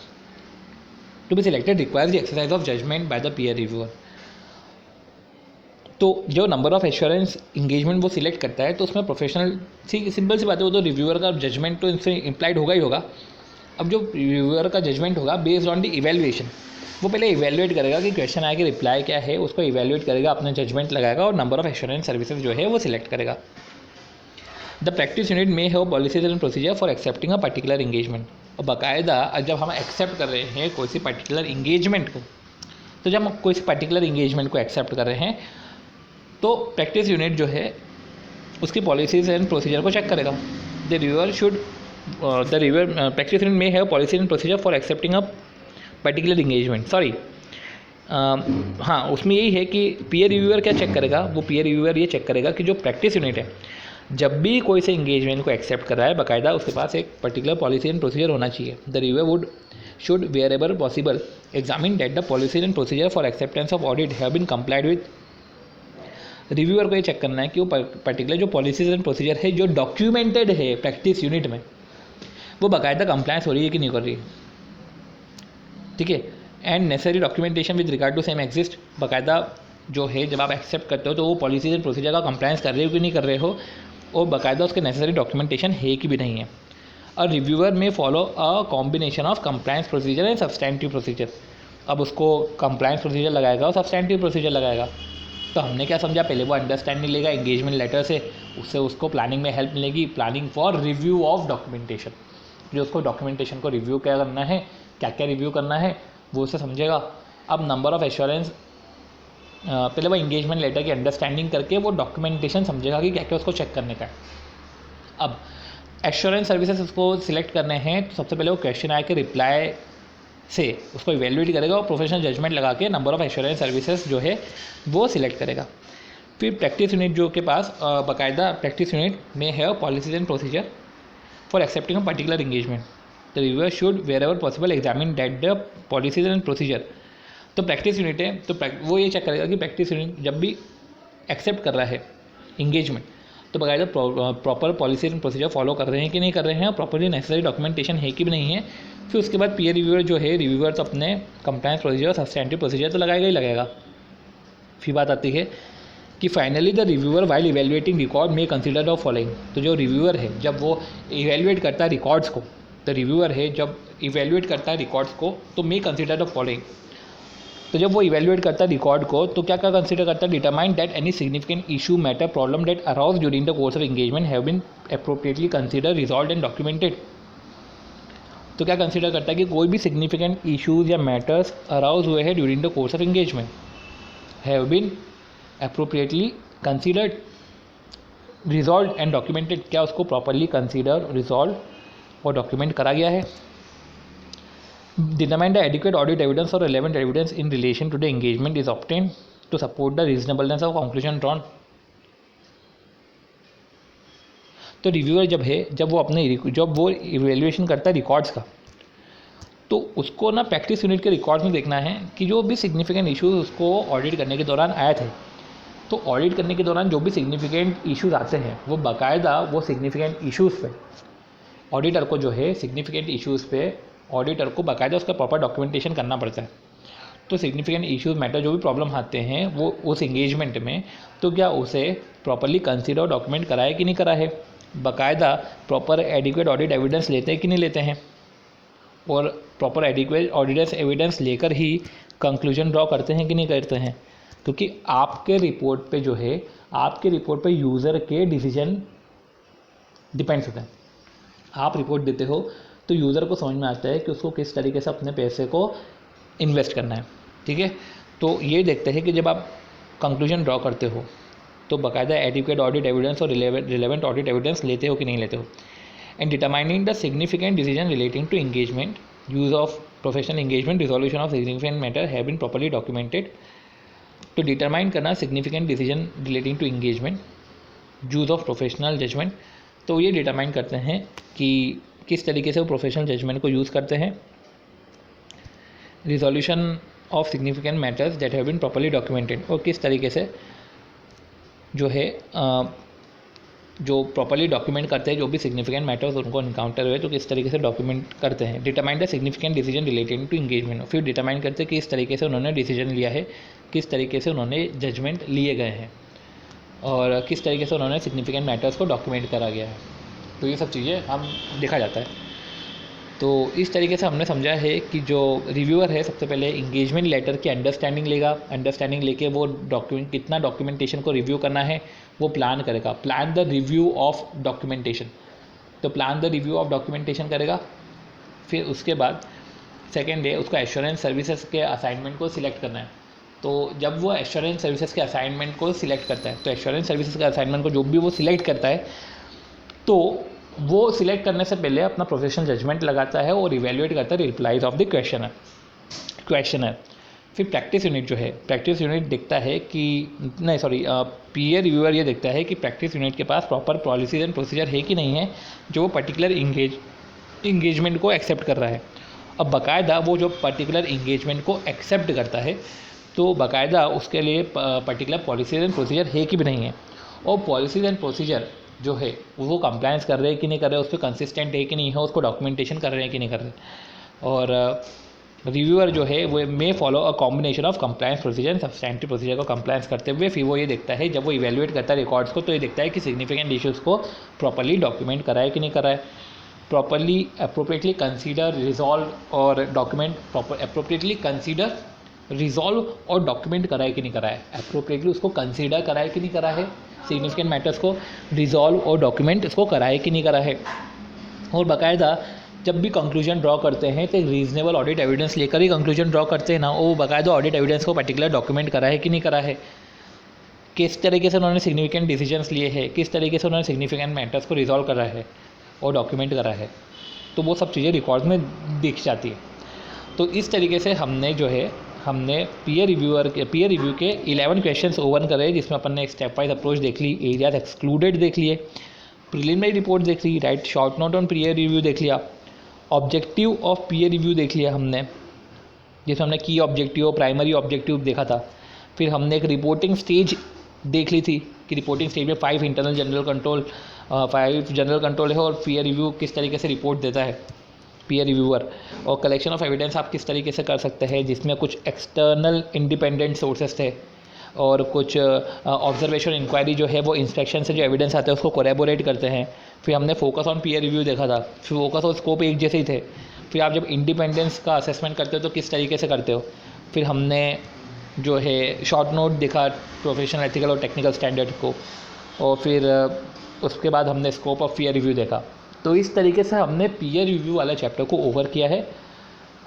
To be selected requires the exercise of judgement by the peer reviewer. तो जो number of assurance engagement वो select करता है तो उसमें प्रोफेशनल सिंपल सी बात है, वो तो रिव्यूअर का जजमेंट तो इससे इम्प्लाइड होगा ही होगा। अब जो रिव्यूअर का जजमेंट होगा बेस्ड ऑन द इवैल्यूएशन, वो पहले इवैल्यूएट करेगा कि क्वेश्चन आए कि रिप्लाई क्या है, उसको इवैल्यूएट करेगा, अपना जजमेंट लगाएगा और नंबर ऑफ एश्योरेंस सर्विसेज जो है वो सिलेक्ट करेगा। द प्रैक्टिस यूनिट में है policies and procedure for accepting a particular engagement. और बाकायदा जब हम एक्सेप्ट कर रहे हैं कोई सी पर्टिकुलर इंगेजमेंट को, तो जब हम कोई सी पर्टिकुलर इंगेजमेंट को एक्सेप्ट कर रहे हैं तो प्रैक्टिस यूनिट जो है उसकी पॉलिसीज एंड प्रोसीजर को चेक करेगा। द रिव्यूअर प्रैक्टिस यूनिट में है policy and procedure for accepting a particular engagement. हाँ, उसमें यही है कि पीयर रिव्यूअर क्या चेक करेगा, वो पीयर रिव्यूअर ये चेक करेगा कि जो प्रैक्टिस यूनिट है जब भी कोई से इंगेजमेंट को एक्सेप्ट कर रहा है बाकायदा उसके पास एक पर्टिकुलर पॉलिसी एंड प्रोसीजर होना चाहिए। The reviewer should wherever possible examine that the policy and procedure for acceptance of audit have been complied with. Reviewer को ये चेक करना है कि वो पर्टिकुलर जो पॉलिसीज एंड प्रोसीजर है जो डॉक्यूमेंटेड है प्रैक्टिस यूनिट में वो बाकायदा कंप्लायंस हो रही है कि नहीं कर रही है। ठीक है, and necessary documentation with regard to same exist, बाकायदा जो है जब आप एक्सेप्ट करते हो तो वो पॉलिसीज एंड प्रोसीजर का कंप्लायंस कर रहे हो कि नहीं कर रहे हो, और बाकायदा उसके नेसेसरी डॉक्यूमेंटेशन है कि भी नहीं है। और रिव्यूअर में follow a combination of compliance procedure and substantive procedure. अब उसको कंप्लायंस प्रोसीजर लगाएगा और सब्सटेंटिव प्रोसीजर लगाएगा। तो हमने क्या समझा, पहले वो अंडरस्टैंडिंग लेगा इंगेजमेंट लेटर से, उससे उसको प्लानिंग में हेल्प मिलेगी, planning for review of documentation, जो उसको डॉक्यूमेंटेशन को रिव्यू क्या करना है, क्या क्या रिव्यू करना है वो उससे समझेगा। अब नंबर ऑफ एश्योरेंस पहले वो इंगेजमेंट लेटर की अंडरस्टैंडिंग करके वो डॉक्यूमेंटेशन समझेगा कि क्या क्या उसको चेक करने का है। अब एश्योरेंस सर्विसेज उसको सिलेक्ट करने हैं तो सबसे पहले वो क्वेश्चन आए के रिप्लाई से उसको इवेल्युएट करेगा और प्रोफेशनल जजमेंट लगा के नंबर ऑफ एश्योरेंस सर्विसेज जो है वो सिलेक्ट करेगा। फिर प्रैक्टिस यूनिट जो के पास बाकायदा प्रैक्टिस यूनिट में है policies and procedure for accepting a particular engagement. The reviewer should wherever possible examine that the policies and procedure. तो प्रैक्टिस यूनिट है तो वो ये चेक करेगा कि प्रैक्टिस यूनिट जब भी एक्सेप्ट कर रहा है इंगेजमेंट तो बाकायदा proper policy and procedure follow कर रहे हैं कि नहीं कर रहे हैं और प्रॉपरली नेसेसरी डॉक्यूमेंटेशन है कि भी नहीं है। फिर उसके बाद पीयर रिव्यूअर जो है रिव्यूअर तो अपने कंप्लायंस प्रोसीजर सब्सटेंटिव प्रोसीजर तो लगाएगा ही लगाएगा। फिर बात आती है कि finally the reviewer while evaluating record में कंसिडर द फॉलोइंग। तो जो रिव्यूअर है जब वो इवेल्युएट करता है रिकॉर्ड्स को, द रिव्यूअर है जब इवेल्युएट करता है रिकॉर्ड्स को तो मे कंसिडर द फॉलोइंग। तो जब वो इवेल्युएट करता है रिकॉर्ड को तो क्या क्या कंसिडर करता है, determine that any significant issue matter problem that arouse during the course of engagement have been appropriately consider resolve and documented. तो क्या कंसिडर करता है कि कोई भी सिग्निफिकेंट इशूज़ या मैटर्स अराउज हुए हैं during the course of engagement have been appropriately considered resolve and documented, क्या उसको प्रॉपरली कंसिडर रिजॉल्व और डॉक्यूमेंट करा गया है। Determine the adequate audit evidence or relevant evidence in relation to the engagement is obtained to support the reasonableness of conclusion drawn। तो reviewer जब वो evaluation करता है रिकॉर्ड्स का तो उसको ना प्रैक्टिस यूनिट के रिकॉर्ड्स में देखना है कि जो भी सिग्निफिकेंट इश्यूज उसको ऑडिट करने के दौरान आए थे तो ऑडिट करने के दौरान जो भी सिग्निफिकेंट इश्यूज आते हैं वो बाकायदा वो सिग्निफिकेंट इश्यूज़ पे ऑडिटर को जो है सिग्निफिकेंट इश्यूज़ पे ऑडिटर को बाकायदा उसका प्रॉपर डॉक्यूमेंटेशन करना पड़ता है। तो सिग्निफिकेंट इश्यूज मैटर जो भी प्रॉब्लम आते हैं वो उस एंगेजमेंट में तो क्या उसे प्रॉपरली कंसिडर डॉक्यूमेंट कराए कि नहीं करा है, बाकायदा प्रॉपर एडिक्वेट ऑडिट एविडेंस लेते हैं कि नहीं लेते हैं और प्रॉपर एडिक्वेट ऑडिट एविडेंस लेकर ही कंक्लूजन ड्रॉ करते हैं कि नहीं करते हैं। क्योंकि आपके रिपोर्ट पे जो है आपके रिपोर्ट पे यूज़र के डिसीजन डिपेंड्स होते हैं। आप रिपोर्ट देते हो तो यूज़र को समझ में आता है कि उसको किस तरीके से अपने पैसे को इन्वेस्ट करना है, ठीक है। तो ये देखते हैं कि जब आप कंक्लूजन ड्रॉ करते हो तो बाकायदा एडिक्वेट ऑडिट एविडेंस और रिलेवेंट ऑडिट एविडेंस लेते हो कि नहीं लेते हो। And determining the significant decision relating to engagement use of professional engagement resolution of significant matter have been properly documented. तो डिटरमाइन करना significant decision relating to engagement use of professional judgement, तो ये डिटरमाइन करते हैं कि किस तरीके से वो प्रोफेशनल जजमेंट को यूज़ करते हैं। Resolution of significant matters that have been properly documented, और किस तरीके से जो है जो प्रॉपर्ली डॉक्यूमेंट करते हैं जो भी सिग्निफिकेंट मैटर्स उनको इनकाउंटर हुए तो किस तरीके से डॉक्यूमेंट करते हैं। Determine the significant decision related to engagement, फिर डिटरमाइन करते हैं कि किस तरीके से उन्होंने डिसीजन लिया है, किस तरीके से उन्होंने जजमेंट लिए गए हैं और किस तरीके से उन्होंने सिग्निफिकेंट मैटर्स को डॉक्यूमेंट करा गया है। तो ये सब चीज़ें हम देखा जाता है। तो इस तरीके से हमने समझा है कि जो रिव्यूअर है सबसे पहले इंगेजमेंट लेटर की अंडरस्टैंडिंग लेगा, अंडरस्टैंडिंग लेके वो डॉक्यूमेंट कितना डॉक्यूमेंटेशन को रिव्यू करना है वो प्लान करेगा, plan the review of documentation. तो plan the review of documentation करेगा। फिर उसके बाद सेकेंड है उसको एश्योरेंस सर्विसेज के असाइनमेंट को सिलेक्ट करना है। तो जब वो एश्योरेंस सर्विसेज के असाइनमेंट को सिलेक्ट करता है तो एश्योरेंस सर्विसेज के असाइनमेंट को जो भी वो सिलेक्ट करता है तो वो सिलेक्ट करने से पहले अपना प्रोफेशनल जजमेंट लगाता है और इवेल्युएट करता है रिप्लाईज ऑफ द क्वेश्चनर। फिर प्रैक्टिस यूनिट जो है प्रैक्टिस यूनिट देखता है कि पीयर रिव्यूअर ये देखता है कि प्रैक्टिस यूनिट के पास प्रॉपर पॉलिसीज एंड प्रोसीजर है कि नहीं है जो वो पर्टिकुलर इंगेजमेंट को एक्सेप्ट कर रहा है। अब बाकायदा वो जो पर्टिकुलर इंगेजमेंट को एक्सेप्ट करता है तो बाकायदा उसके लिए पर्टिकुलर पॉलिसीज एंड प्रोसीजर है कि भी नहीं है, और पॉलिसीज एंड प्रोसीजर जो है वो कंप्लायंस कर रहे हैं कि नहीं कर रहे, उस पर कंसिस्टेंट है कि नहीं है, उसको डॉक्यूमेंटेशन कर रहे हैं कि नहीं कर रहे। और रिव्यूअर जो है वो मे follow a combination of compliance procedure and substantive procedure को कंप्लायंस करते हुए फिर वो ये देखता है जब वो इवेल्युएट करता है रिकॉर्ड्स को तो ये देखता है कि सिग्निफिकेंट इश्यूज़ को प्रॉपरली डॉक्यूमेंट कराए कि नहीं कराए, प्रॉपरली अप्रोप्रिएटली कंसीडर रिजॉल्व और document proper appropriately consider resolve और डॉक्यूमेंट कराए कि नहीं कराए, अप्रोप्रिएटली उसको कंसीडर कराए कि नहीं करा है, सिग्निफिकेंट मैटर्स को रिजॉल्व और डॉक्यूमेंट इसको कराए कि नहीं करा है, और बाकायदा जब भी कंक्लूजन ड्रॉ करते हैं तो रीजनेबल ऑडिट एविडेंस लेकर ही कंक्लूजन ड्रॉ करते हैं ना, वो बाकायदा ऑडिट एविडेंस को पर्टिकुलर डॉक्यूमेंट करा है कि नहीं करा है, किस तरीके से उन्होंने सिग्निफिकेंट डिसीजंस लिए हैं, किस तरीके से उन्होंने सिग्निफिकेंट मैटर्स को रिजॉल्व करा है और डॉक्यूमेंट करा है, तो वो सब चीज़ें रिकॉर्ड में दिख जाती है। तो इस तरीके से हमने पीयर रिव्यू के 11 क्वेश्चंस ओवन करे, जिसमें अपन ने एक स्टेप वाइज अप्रोच देख ली, एरियाज एक्सक्लूडेड देख लिए, प्रिलिमिनरी रिपोर्ट देख ली, right short note on peer review देख लिया, ऑब्जेक्टिव ऑफ पीयर रिव्यू देख लिया हमने, जिसमें हमने की ऑब्जेक्टिव और प्राइमरी ऑब्जेक्टिव देखा था। फिर हमने एक रिपोर्टिंग स्टेज देख ली थी कि रिपोर्टिंग स्टेज में 5 इंटरनल जनरल कंट्रोल है और पीयर रिव्यू किस तरीके से रिपोर्ट देता है पीयर रिव्यूअर, और कलेक्शन ऑफ एविडेंस आप किस तरीके से कर सकते हैं, जिसमें कुछ एक्सटर्नल इंडिपेंडेंट सोर्सेस थे और कुछ ऑब्जर्वेशन इंक्वायरी जो है वो इंस्पेक्शन से जो एविडेंस आते हैं उसको कोरेबोरेट करते हैं। फिर हमने फोकस ऑन पीयर रिव्यू देखा था, फिर फोकस और स्कोप एक जैसे ही थे। फिर आप जब इंडिपेंडेंस का असेसमेंट करते हो तो किस तरीके से करते हो। फिर हमने जो है शॉर्ट नोट देखा प्रोफेशनल एथिकल और टेक्निकल स्टैंडर्ड को, और फिर उसके बाद हमने स्कोप ऑफ पीयर रिव्यू देखा। तो इस तरीके से हमने पीयर रिव्यू वाला चैप्टर को ओवर किया है।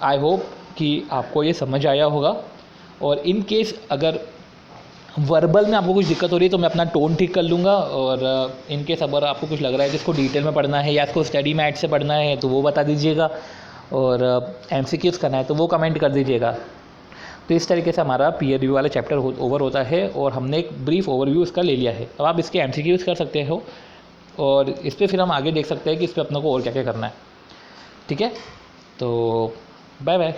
आई होप कि आपको ये समझ आया होगा, और इन केस अगर वर्बल में आपको कुछ दिक्कत हो रही है तो मैं अपना टोन ठीक कर लूँगा, और इन केस अगर आपको कुछ लग रहा है कि इसको डिटेल में पढ़ना है या इसको स्टडी मैट से पढ़ना है तो वो बता दीजिएगा, और MCQs करना है तो वो कमेंट कर दीजिएगा। तो इस तरीके से हमारा पीयर रिव्यू वाला चैप्टर ओवर होता है, और हमने एक ब्रीफ ओवरव्यू इसका ले लिया है। अब आप इसके MCQs कर सकते हो, और इस पर फिर हम आगे देख सकते हैं कि इस पर अपने को और क्या क्या करना है। ठीक है, तो बाय बाय।